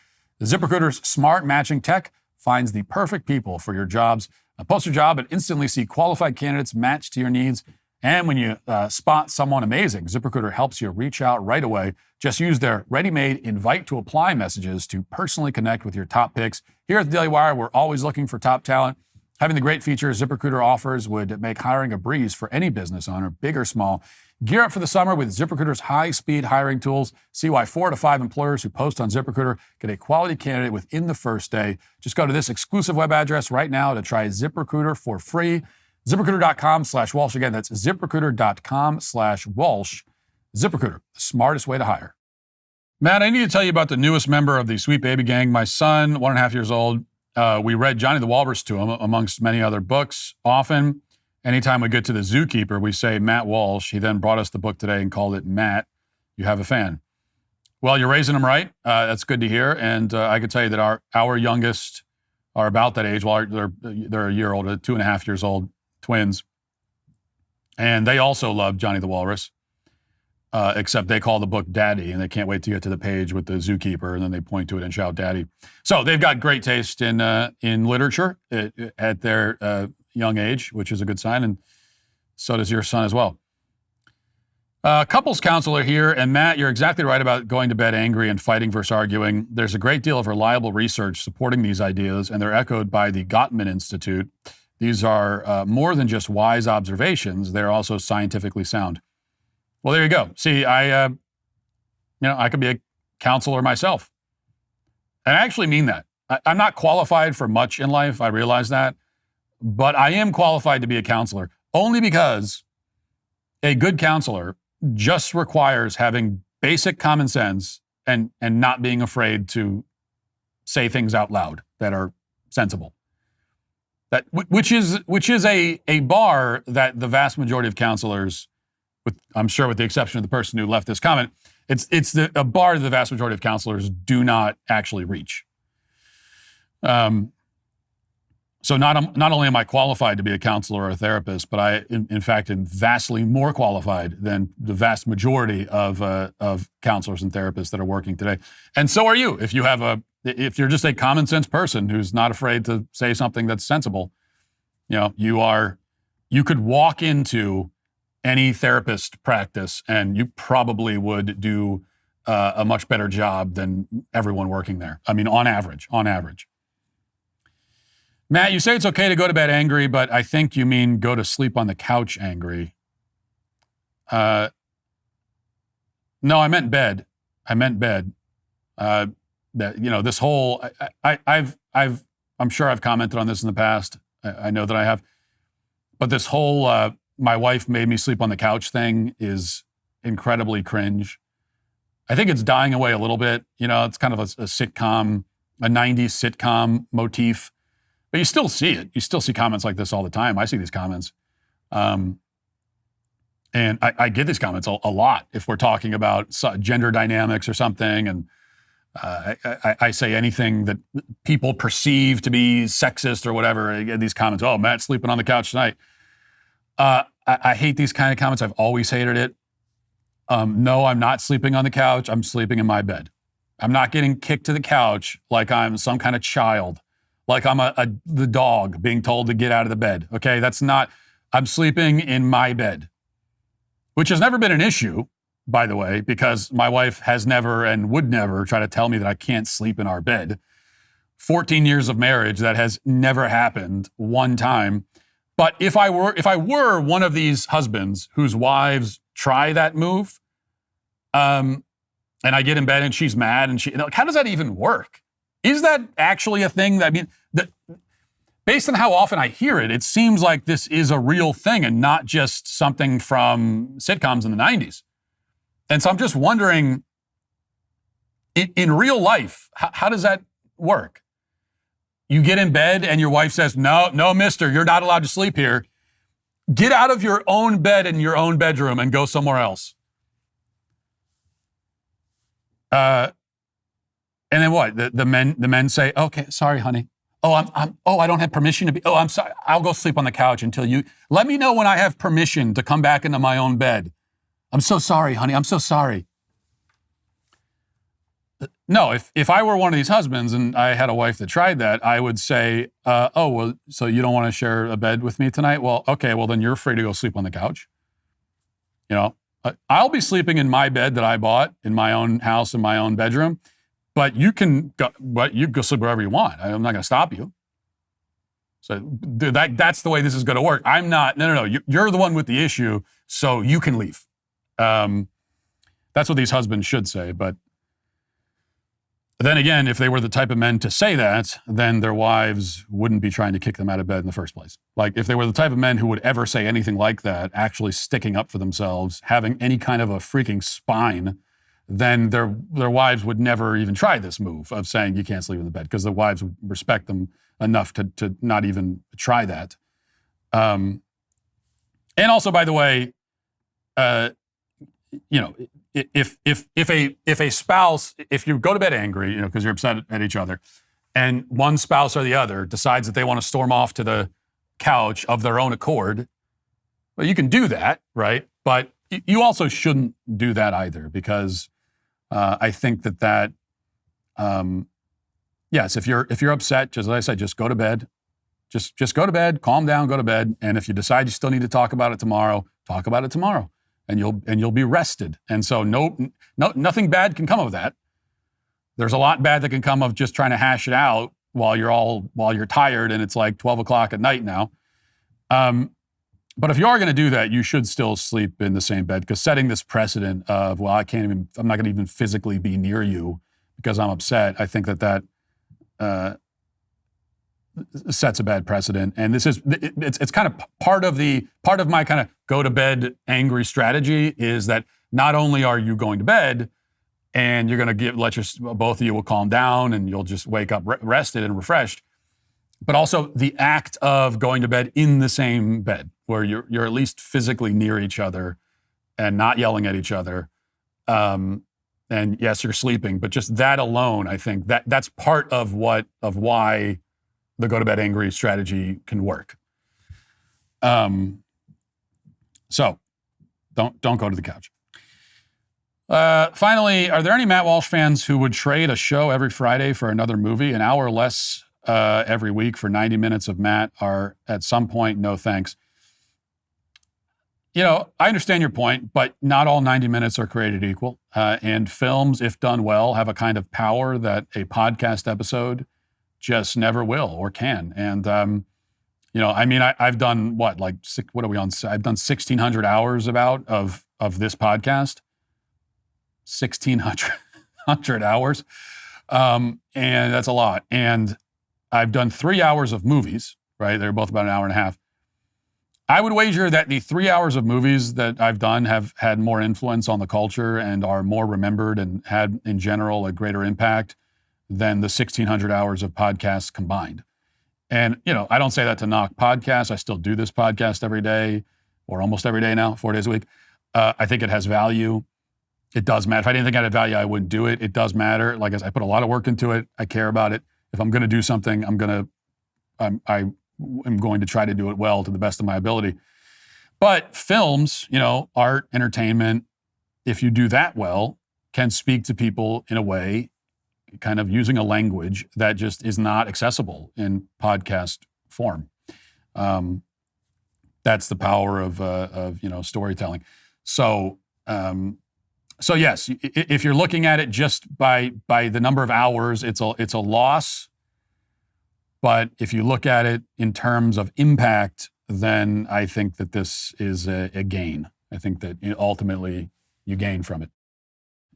ZipRecruiter's smart matching tech finds the perfect people for your jobs. Post your job and instantly see qualified candidates matched to your needs. And when you spot someone amazing, ZipRecruiter helps you reach out right away. Just use their ready-made invite to apply messages to personally connect with your top picks. Here at the Daily Wire, we're always looking for top talent. Having the great features ZipRecruiter offers would make hiring a breeze for any business owner, big or small. Gear up for the summer with ZipRecruiter's high-speed hiring tools. See why 4 to 5 employers who post on ZipRecruiter get a quality candidate within the first day. Just go to this exclusive web address right now to try ZipRecruiter for free. ZipRecruiter.com/Walsh. Again, that's ZipRecruiter.com/Walsh. ZipRecruiter, the smartest way to hire. Matt, I need to tell you about the newest member of the Sweet Baby Gang. My son, 1.5 years old, we read Johnny the Walrus to him, amongst many other books. Often, anytime we get to the zookeeper, we say Matt Walsh. He then brought us the book today and called it Matt, You Have a Fan. Well, you're raising him right. That's good to hear. And I can tell you that our youngest are about that age. Well, they're a year older, 2.5 years old, twins. And they also love Johnny the Walrus, except they call the book Daddy, and they can't wait to get to the page with the zookeeper, and then they point to it and shout Daddy. So they've got great taste in literature at their young age, which is a good sign, and so does your son as well. Couples counselor here, and Matt, you're exactly right about going to bed angry and fighting versus arguing. There's a great deal of reliable research supporting these ideas, and they're echoed by the Gottman Institute. These are more than just wise observations. They're also scientifically sound. Well, there you go. See, I could be a counselor myself. And I actually mean that. I'm not qualified for much in life. I realize that. But I am qualified to be a counselor only because a good counselor just requires having basic common sense and not being afraid to say things out loud that are sensible. That which is a bar that the vast majority of counselors, I'm sure with the exception of the person who left this comment, it's a bar that the vast majority of counselors do not actually reach. So not only am I qualified to be a counselor or a therapist, but I, in fact, am vastly more qualified than the vast majority of counselors and therapists that are working today. And so are you. If you're just a common sense person who's not afraid to say something that's sensible, you could walk into any therapist practice and you probably would do a much better job than everyone working there. I mean, on average. Matt, you say it's okay to go to bed angry, but I think you mean go to sleep on the couch angry. No, I meant bed. This whole, I'm sure I've commented on this in the past. I know that I have. But this whole, my wife made me sleep on the couch thing is incredibly cringe. I think it's dying away a little bit. It's kind of a sitcom, a 90s sitcom motif. But you still see it. You still see comments like this all the time. I see these comments. And I get these comments a lot if we're talking about gender dynamics or something. And I say anything that people perceive to be sexist or whatever. I get these comments, oh, Matt's sleeping on the couch tonight. I hate these kind of comments. I've always hated it. No, I'm not sleeping on the couch. I'm sleeping in my bed. I'm not getting kicked to the couch like I'm some kind of child, like I'm the dog being told to get out of the bed. Okay, that's not, I'm sleeping in my bed, which has never been an issue, by the way, because my wife has never and would never try to tell me that I can't sleep in our bed. 14 years of marriage, that has never happened one time. But if I were one of these husbands whose wives try that move, and I get in bed and she's mad and how does that even work? Is that actually a thing? Based on how often I hear it, it seems like this is a real thing and not just something from sitcoms in the 90s. And so I'm just wondering, in real life, how does that work? You get in bed and your wife says, no, mister, you're not allowed to sleep here. Get out of your own bed in your own bedroom and go somewhere else. And then what? The men say, okay, sorry, honey. I don't have permission to be, I'm sorry. I'll go sleep on the couch until you, let me know when I have permission to come back into my own bed. I'm so sorry, honey. I'm so sorry. No, if I were one of these husbands and I had a wife that tried that, I would say, so you don't want to share a bed with me tonight? Well, okay, well then you're free to go sleep on the couch. I'll be sleeping in my bed that I bought in my own house, in my own bedroom, but you can go sleep wherever you want. I'm not going to stop you. So that's the way this is going to work. I'm not, no. You're the one with the issue, so you can leave. That's what these husbands should say. But then again, if they were the type of men to say that, then their wives wouldn't be trying to kick them out of bed in the first place. Like if they were the type of men who would ever say anything like that, actually sticking up for themselves, having any kind of a freaking spine, then their wives would never even try this move of saying you can't sleep in the bed, because the wives would respect them enough to not even try that. And also, by the way, if a spouse, if you go to bed angry, because you're upset at each other, and one spouse or the other decides that they want to storm off to the couch of their own accord, well, you can do that, right? But you also shouldn't do that either, because I think that yes, if you're upset, just as I said, just go to bed. Just go to bed, calm down, go to bed. And if you decide you still need to talk about it tomorrow, talk about it tomorrow. And you'll be rested. And so nothing bad can come of that. There's a lot bad that can come of just trying to hash it out while you're tired and it's like 12 o'clock at night now. But if you are going to do that, you should still sleep in the same bed, because setting this precedent of, well, I'm not going to even physically be near you because I'm upset, I think that sets a bad precedent. And it's kind of part of my kind of go to bed angry strategy is that not only are you going to bed and you're going to both of you will calm down and you'll just wake up rested and refreshed, but also the act of going to bed in the same bed where you're at least physically near each other and not yelling at each other. And yes, you're sleeping, but just that alone, I think that's part of why the go to bed angry strategy can work. So don't go to the couch. Finally, are there any Matt Walsh fans who would trade a show every Friday for another movie, an hour less every week for 90 minutes of Matt? Are at some point, no thanks. I understand your point, but not all 90 minutes are created equal. And films, if done well, have a kind of power that a podcast episode just never will or can. And, I've done what are we on? I've done 1,600 hours of this podcast. 1,600 hours. And that's a lot. And I've done 3 hours of movies, right? They're both about an hour and a half. I would wager that the 3 hours of movies that I've done have had more influence on the culture and are more remembered and had, in general, a greater impact than the 1,600 hours of podcasts combined. And, I don't say that to knock podcasts. I still do this podcast every day, or almost every day now, 4 days a week. I think it has value. It does matter. If I didn't think I had value, I wouldn't do it. It does matter. Like I said, I put a lot of work into it. I care about it. If I'm going to do something, I'm going to try to do it well to the best of my ability. But films, art, entertainment, if you do that well, can speak to people in a way, kind of using a language that just is not accessible in podcast form. That's the power of storytelling. So yes, if you're looking at it just by the number of hours, it's a loss. But if you look at it in terms of impact, then I think that this is a gain. I think that ultimately you gain from it.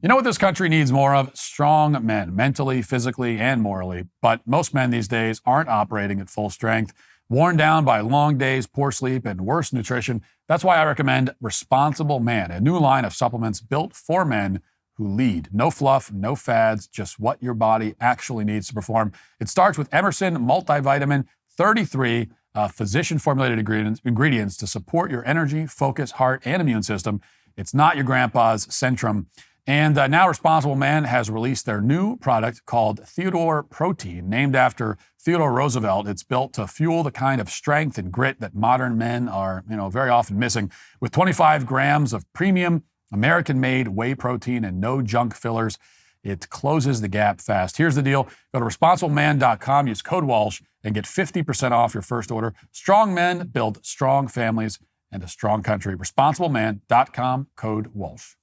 You know what this country needs more of? Strong men, mentally, physically, and morally. But most men these days aren't operating at full strength, worn down by long days, poor sleep, and worse nutrition. That's why I recommend Responsible Man, a new line of supplements built for men who lead. No fluff, no fads, just what your body actually needs to perform. It starts with Emerson Multivitamin, 33 physician-formulated ingredients to support your energy, focus, heart, and immune system. It's not your grandpa's Centrum. And now Responsible Man has released their new product called Theodore Protein, named after Theodore Roosevelt. It's built to fuel the kind of strength and grit that modern men are, very often missing. With 25 grams of premium American-made whey protein and no junk fillers, it closes the gap fast. Here's the deal. Go to responsibleman.com, use code Walsh, and get 50% off your first order. Strong men build strong families and a strong country. Responsibleman.com, code Walsh.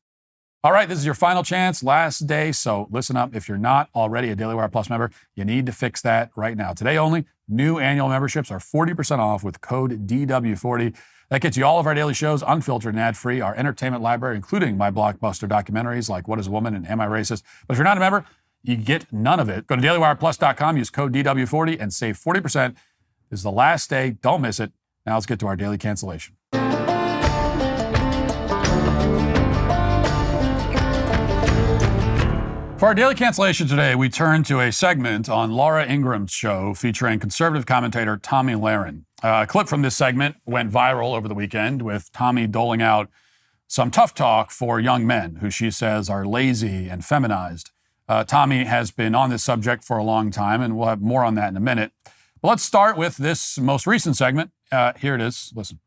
All right, this is your final chance, last day, so listen up. If you're not already a Daily Wire Plus member, you need to fix that right now. Today only, new annual memberships are 40% off with code DW40. That gets you all of our daily shows, unfiltered and ad-free, our entertainment library, including my blockbuster documentaries like What is a Woman and Am I Racist? But if you're not a member, you get none of it. Go to dailywireplus.com, use code DW40, and save 40%. This is the last day. Don't miss it. Now let's get to our daily cancellation. For our daily cancellation today, we turn to a segment on Laura Ingraham's show featuring conservative commentator Tomi Lahren. A clip from this segment went viral over the weekend with Tomi doling out some tough talk for young men who she says are lazy and feminized. Tomi has been on this subject for a long time, and we'll have more on that in a minute. But let's start with this most recent segment. Here it is. Listen.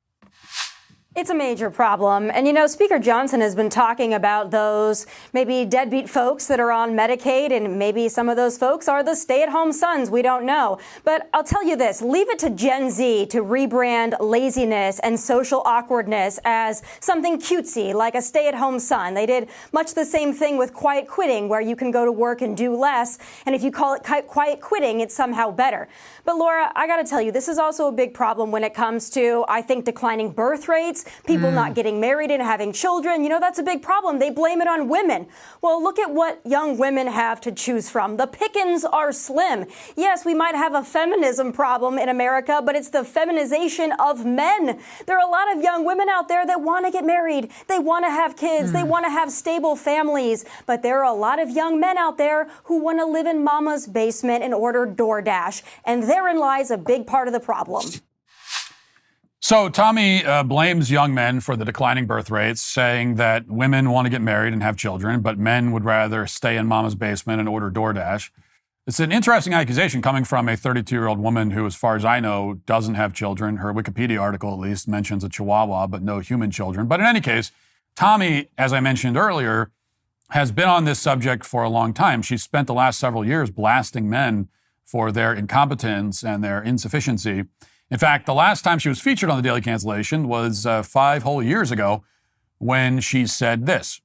It's a major problem. And, Speaker Johnson has been talking about those maybe deadbeat folks that are on Medicaid, and maybe some of those folks are the stay-at-home sons. We don't know. But I'll tell you this, leave it to Gen Z to rebrand laziness and social awkwardness as something cutesy, like a stay-at-home son. They did much the same thing with quiet quitting, where you can go to work and do less. And if you call it quiet quitting, it's somehow better. But Laura, I got to tell you, this is also a big problem when it comes to, I think, declining birth rates. People not getting married and having children. That's a big problem. They blame it on women. Well, look at what young women have to choose from. The pickings are slim. Yes, we might have a feminism problem in America, but it's the feminization of men. There are a lot of young women out there that want to get married. They want to have kids. They want to have stable families. But there are a lot of young men out there who want to live in mama's basement and order DoorDash. And therein lies a big part of the problem. So Tomi blames young men for the declining birth rates, saying that women want to get married and have children, but men would rather stay in mama's basement and order DoorDash. It's an interesting accusation coming from a 32-year-old woman who, as far as I know, doesn't have children. Her Wikipedia article, at least, mentions a chihuahua, but no human children. But in any case, Tomi, as I mentioned earlier, has been on this subject for a long time. She's spent the last several years blasting men for their incompetence and their insufficiency. In fact, the last time she was featured on the Daily Cancellation was 5 whole years ago when she said this.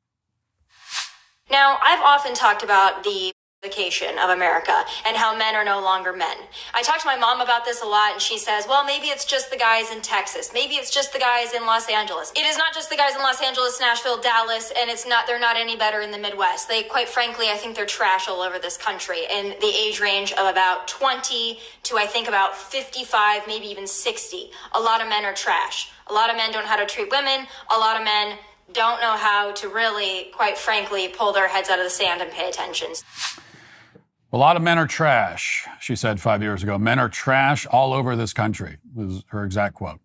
Now, I've often talked about the vacation of America and how men are no longer men. I talk to my mom about this a lot, and she says, well, maybe it's just the guys in Texas. Maybe it's just the guys in Los Angeles. It is not just the guys in Los Angeles, Nashville, Dallas, and they're not any better in the Midwest. They, quite frankly, I think they're trash all over this country in the age range of about 20 to, I think, about 55, maybe even 60. A lot of men are trash. A lot of men don't know how to treat women. A lot of men don't know how to really, quite frankly, pull their heads out of the sand and pay attention. A lot of men are trash, she said 5 years ago. Men are trash all over this country, was her exact quote.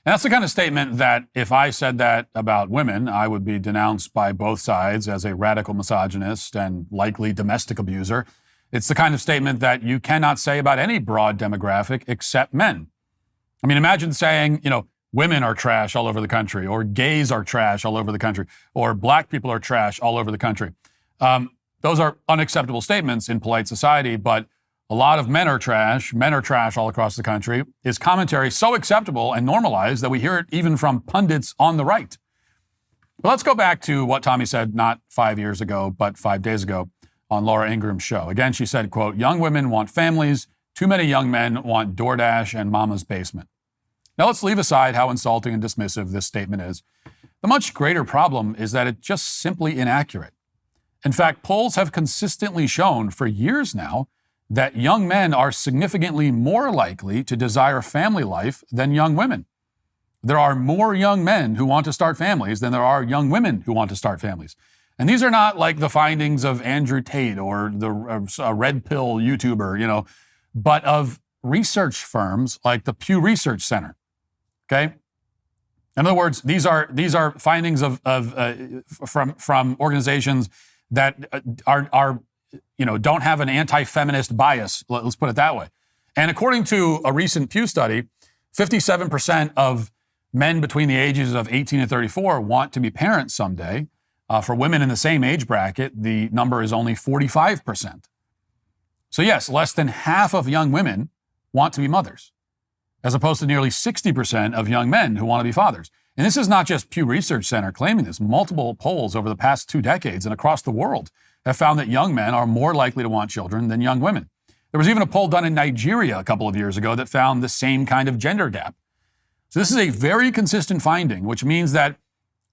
And that's the kind of statement that if I said that about women, I would be denounced by both sides as a radical misogynist and likely domestic abuser. It's the kind of statement that you cannot say about any broad demographic except men. I mean, imagine saying, women are trash all over the country, or gays are trash all over the country, or black people are trash all over the country. Those are unacceptable statements in polite society, but a lot of men are trash all across the country, is commentary so acceptable and normalized that we hear it even from pundits on the right. But let's go back to what Tomi said not 5 years ago, but 5 days ago on Laura Ingraham's show. Again, she said, quote, "Young women want families. Too many young men want DoorDash and mama's basement." Now let's leave aside how insulting and dismissive this statement is. The much greater problem is that it's just simply inaccurate. In fact, polls have consistently shown for years now that young men are significantly more likely to desire family life than young women. There are more young men who want to start families than there are young women who want to start families. And these are not like the findings of Andrew Tate or the Red Pill YouTuber, but of research firms like the Pew Research Center. Okay? In other words, these are findings from organizations that are don't have an anti-feminist bias. Let's put it that way. And according to a recent Pew study, 57% of men between the ages of 18 and 34 want to be parents someday. For women in the same age bracket, the number is only 45%. So yes, less than half of young women want to be mothers, as opposed to nearly 60% of young men who want to be fathers. And this is not just Pew Research Center claiming this. Multiple polls over the past 2 decades and across the world have found that young men are more likely to want children than young women. There was even a poll done in Nigeria a couple of years ago that found the same kind of gender gap. So this is a very consistent finding, which means that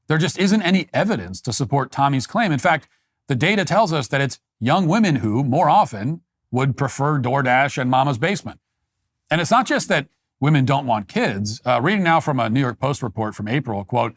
there just isn't any evidence to support Tomi's claim. In fact, the data tells us that it's young women who, more often, would prefer DoorDash and mama's basement. And it's not just that women don't want kids. Reading now from a New York Post report from April, quote,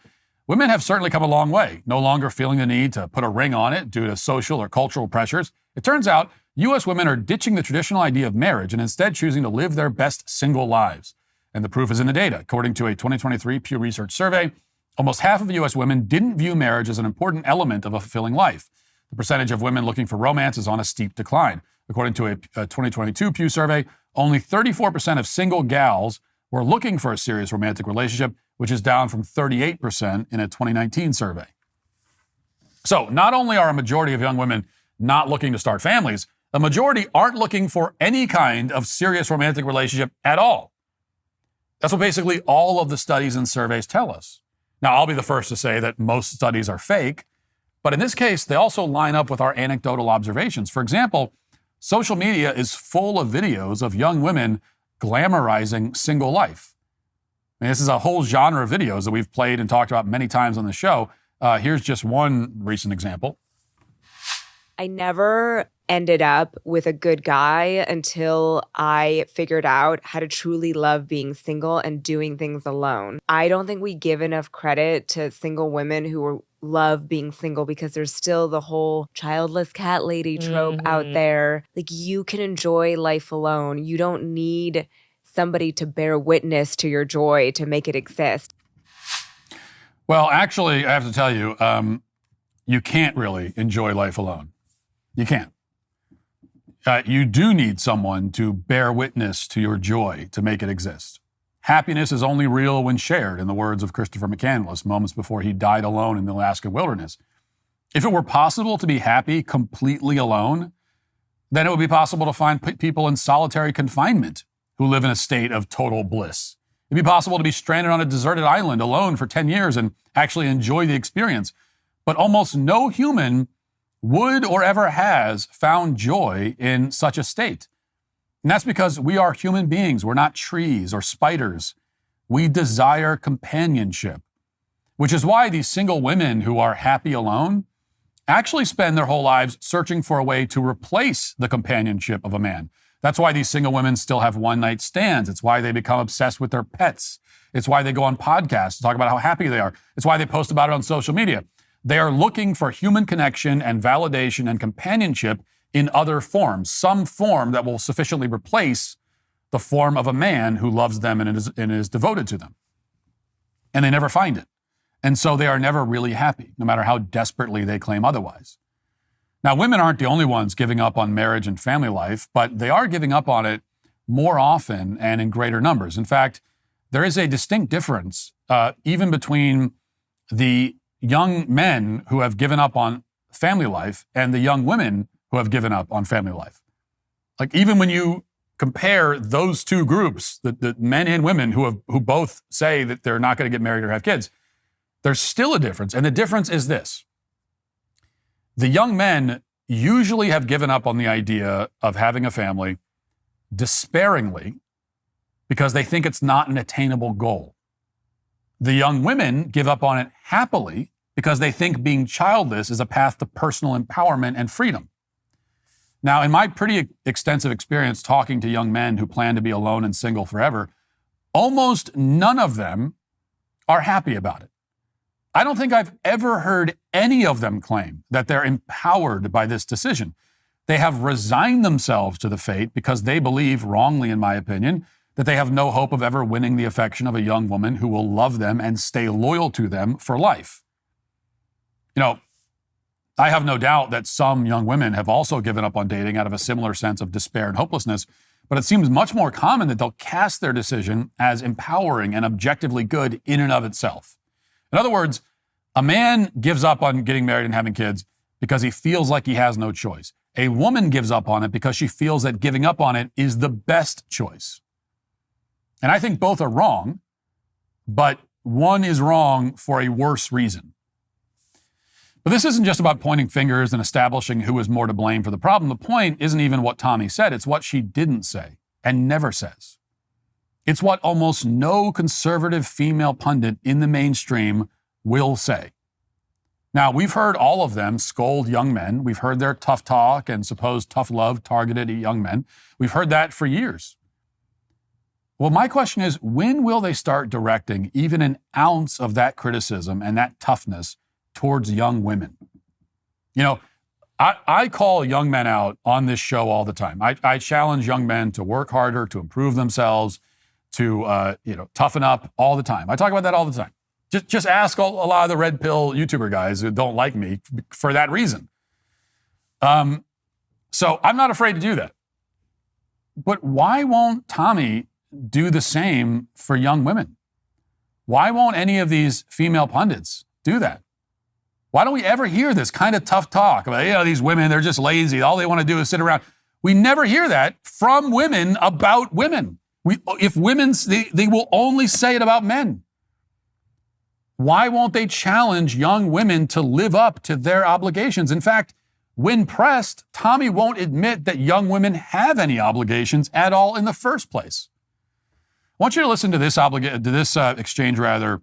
"Women have certainly come a long way, no longer feeling the need to put a ring on it due to social or cultural pressures. It turns out U.S. women are ditching the traditional idea of marriage and instead choosing to live their best single lives. And the proof is in the data. According to a 2023 Pew Research survey, almost half of U.S. women didn't view marriage as an important element of a fulfilling life. The percentage of women looking for romance is on a steep decline. According to a 2022 Pew survey, only 34% of single gals were looking for a serious romantic relationship, which is down from 38% in a 2019 survey. So not only are a majority of young women not looking to start families, a majority aren't looking for any kind of serious romantic relationship at all. That's what basically all of the studies and surveys tell us. Now, I'll be the first to say that most studies are fake, but in this case, they also line up with our anecdotal observations. For example, social media is full of videos of young women glamorizing single life. I mean, this is a whole genre of videos that we've played and talked about many times on the show. Here's just one recent example. I never ended up with a good guy until I figured out how to truly love being single and doing things alone. I don't think we give enough credit to single women who love being single because there's still the whole childless cat lady trope out there. Like, you can enjoy life alone. You don't need somebody to bear witness to your joy to make it exist. Well, actually, I have to tell you, you can't really enjoy life alone. You can't. You do need someone to bear witness to your joy to make it exist. Happiness is only real when shared, in the words of Christopher McCandless moments before he died alone in the Alaskan wilderness. If it were possible to be happy completely alone, then it would be possible to find people in solitary confinement who live in a state of total bliss. It'd be possible to be stranded on a deserted island alone for 10 years and actually enjoy the experience. But almost no human would or ever has found joy in such a state. And that's because we are human beings. We're not trees or spiders. We desire companionship, which is why these single women who are happy alone actually spend their whole lives searching for a way to replace the companionship of a man. That's why these single women still have one-night stands. It's why they become obsessed with their pets. It's why they go on podcasts to talk about how happy they are. It's why they post about it on social media. They are looking for human connection and validation and companionship in other forms, some form that will sufficiently replace the form of a man who loves them and is devoted to them. and they never find it. And so they are never really happy, no matter how desperately they claim otherwise. Now, women aren't the only ones giving up on marriage and family life, but they are giving up on it more often and in greater numbers. In fact, there is a distinct difference even between the young men who have given up on family life and the young women who have given up on family life. Like, even when you compare those two groups, the men and women who both say that they're not going to get married or have kids, there's still a difference. And the difference is this. The young men usually have given up on the idea of having a family despairingly because they think it's not an attainable goal. The young women give up on it happily because they think being childless is a path to personal empowerment and freedom. Now, in my pretty extensive experience talking to young men who plan to be alone and single forever, almost none of them are happy about it. I don't think I've ever heard any of them claim that they're empowered by this decision. They have resigned themselves to the fate because they believe, wrongly in my opinion, that they have no hope of ever winning the affection of a young woman who will love them and stay loyal to them for life. You know, I have no doubt that some young women have also given up on dating out of a similar sense of despair and hopelessness, but it seems much more common that they'll cast their decision as empowering and objectively good in and of itself. In other words, a man gives up on getting married and having kids because he feels like he has no choice. A woman gives up on it because she feels that giving up on it is the best choice. And I think both are wrong, but one is wrong for a worse reason. But this isn't just about pointing fingers and establishing who is more to blame for the problem. The point isn't even what Tomi said. It's what she didn't say and never says. It's what almost no conservative female pundit in the mainstream will say. Now, we've heard all of them scold young men. We've heard their tough talk and supposed tough love targeted at young men. We've heard that for years. Well, my question is, when will they start directing even an ounce of that criticism and that toughness towards young women? You know, I call young men out on this show all the time. I challenge young men to work harder, to improve themselves, to toughen up all the time. I talk about that all the time. Just ask a lot of the red pill YouTuber guys who don't like me for that reason. So I'm not afraid to do that. But why won't Tomi do the same for young women? Why won't any of these female pundits do that? Why don't we ever hear this kind of tough talk about, these women, they're just lazy. All they want to do is sit around. We never hear that from women about women. If women, they will only say it about men. Why won't they challenge young women to live up to their obligations? In fact, when pressed, Tomi won't admit that young women have any obligations at all in the first place. I want you to listen to this exchange on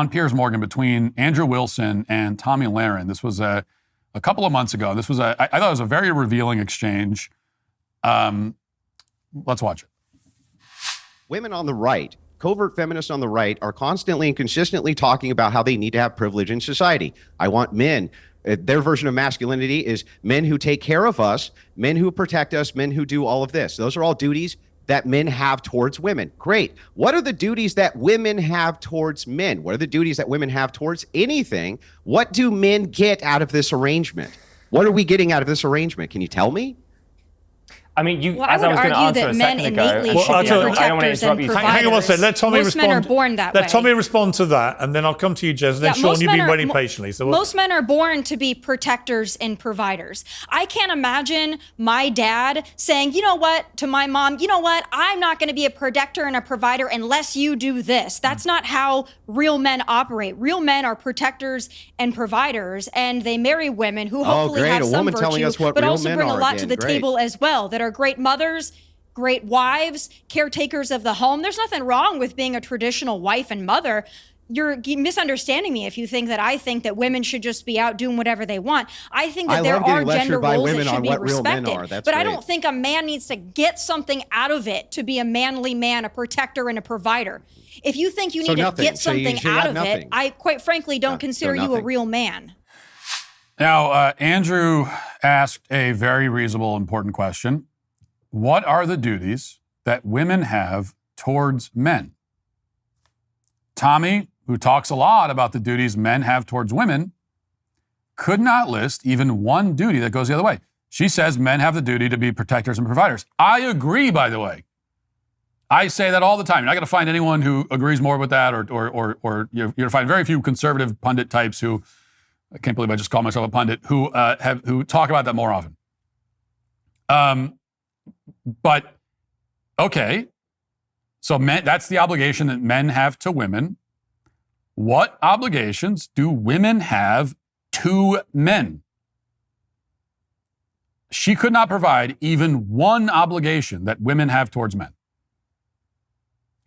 Piers Morgan between Andrew Wilson and Tomi Lahren. This was a couple of months ago. I thought it was a very revealing exchange. Let's watch it. Women on the right, covert feminists on the right, are constantly and consistently talking about how they need to have privilege in society. I want men. Their version of masculinity is men who take care of us, men who protect us, men who do all of this. Those are all duties that men have towards women. Great. What are the duties that women have towards men? What are the duties that women have towards anything? What do men get out of this arrangement? What are we getting out of this arrangement? Can you tell me? I mean, I was going to answer a second ago. I don't want to interrupt you. Hang on one second. Let Tomi respond. Most men are born that way. Let Tomi respond to that, and then I'll come to you, Jez. And then Sean, you've been waiting patiently. So most men are born to be protectors and providers. I can't imagine my dad saying, you know what, to my mom, you know what, I'm not going to be a protector and a provider unless you do this. That's not how real men operate. Real men are protectors and providers, and they marry women who hopefully have some virtue, but also bring a lot to the table as well, that are great mothers, great wives, caretakers of the home. There's nothing wrong with being a traditional wife and mother. You're misunderstanding me if you think that I think that women should just be out doing whatever they want. I think that there are gender roles that should be respected. But I don't think a man needs to get something out of it to be a manly man, a protector and a provider. If you think you need to get something out of it, I quite frankly don't consider you a real man. Now, Andrew asked a very reasonable, important question. What are the duties that women have towards men? Tomi, who talks a lot about the duties men have towards women, could not list even one duty that goes the other way. She says men have the duty to be protectors and providers. I agree, by the way. I say that all the time. You're not going to find anyone who agrees more with that, or you're going to find very few conservative pundit types who, I can't believe I just called myself a pundit, who talk about that more often. But, okay, so men, that's the obligation that men have to women. What obligations do women have to men? She could not provide even one obligation that women have towards men.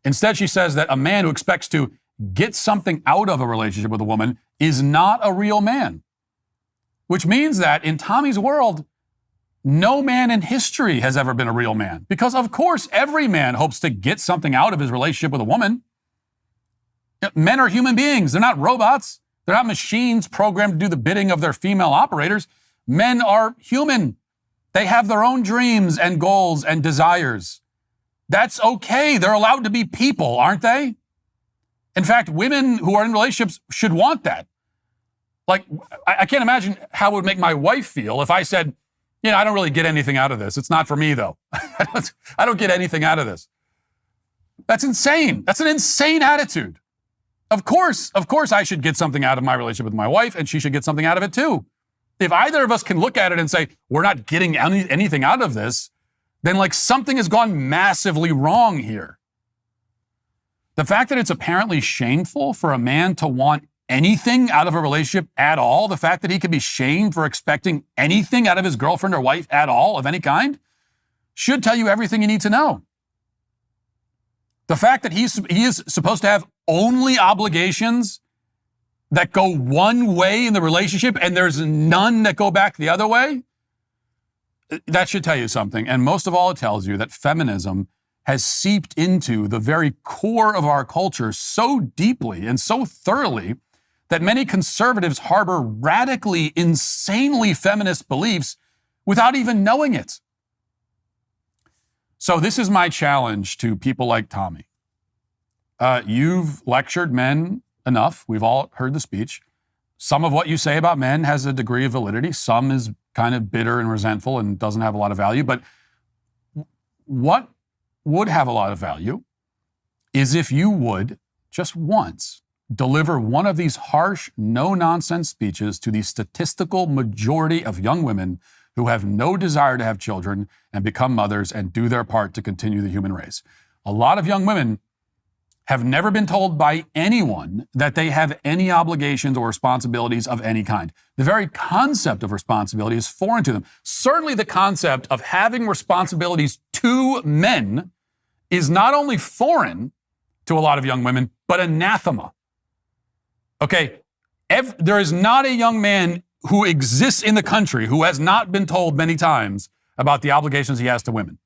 Instead, she says that a man who expects to get something out of a relationship with a woman is not a real man, which means that in Tomi's world, no man in history has ever been a real man, because of course every man hopes to get something out of his relationship with a woman. Men are human beings. They're not robots. They're not machines programmed to do the bidding of their female operators. Men are human. They have their own dreams and goals and desires. That's okay. They're allowed to be people, aren't they? In fact, women who are in relationships should want that. Like, I can't imagine how it would make my wife feel if I said, I don't really get anything out of this. It's not for me, though. I don't get anything out of this. That's insane. That's an insane attitude. Of course I should get something out of my relationship with my wife, and she should get something out of it, too. If either of us can look at it and say, we're not getting anything out of this, then like something has gone massively wrong here. The fact that it's apparently shameful for a man to want anything out of a relationship at all, the fact that he can be shamed for expecting anything out of his girlfriend or wife at all of any kind, should tell you everything you need to know. The fact that he is supposed to have only obligations that go one way in the relationship and there's none that go back the other way, that should tell you something. And most of all, it tells you that feminism has seeped into the very core of our culture so deeply and so thoroughly that many conservatives harbor radically, insanely feminist beliefs without even knowing it. So this is my challenge to people like Tomi. You've lectured men enough. We've all heard the speech. Some of what you say about men has a degree of validity. Some is kind of bitter and resentful and doesn't have a lot of value. But what would have a lot of value is if you would, just once, deliver one of these harsh, no-nonsense speeches to the statistical majority of young women who have no desire to have children and become mothers and do their part to continue the human race. A lot of young women have never been told by anyone that they have any obligations or responsibilities of any kind. The very concept of responsibility is foreign to them. Certainly the concept of having responsibilities to men is not only foreign to a lot of young women, but anathema. Okay, there is not a young man who exists in the country who has not been told many times about the obligations he has to women.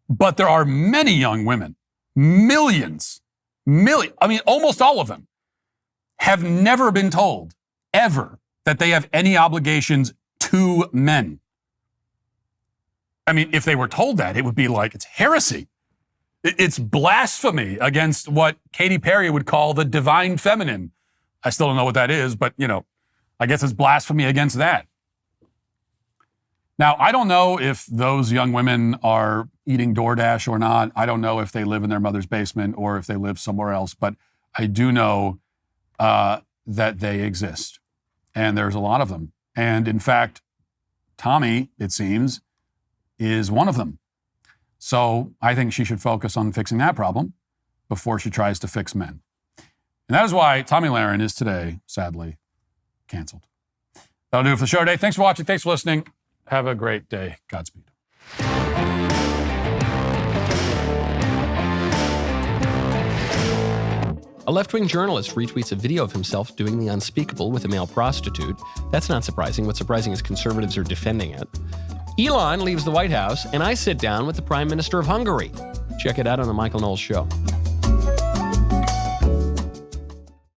But there are many young women, millions, almost all of them, have never been told, ever, that they have any obligations to men. I mean, if they were told that, it would be like, it's heresy. It's blasphemy against what Katy Perry would call the divine feminine. I still don't know what that is, but, I guess it's blasphemy against that. Now, I don't know if those young women are eating DoorDash or not. I don't know if they live in their mother's basement or if they live somewhere else, but I do know that they exist. And there's a lot of them. And in fact, Tomi, it seems, is one of them. So I think she should focus on fixing that problem before she tries to fix men. And that is why Tomi Lahren is today, sadly, canceled. That'll do it for the show today. Thanks for watching. Thanks for listening. Have a great day. Godspeed. A left-wing journalist retweets a video of himself doing the unspeakable with a male prostitute. That's not surprising. What's surprising is conservatives are defending it. Elon leaves the White House, and I sit down with the Prime Minister of Hungary. Check it out on The Michael Knowles Show.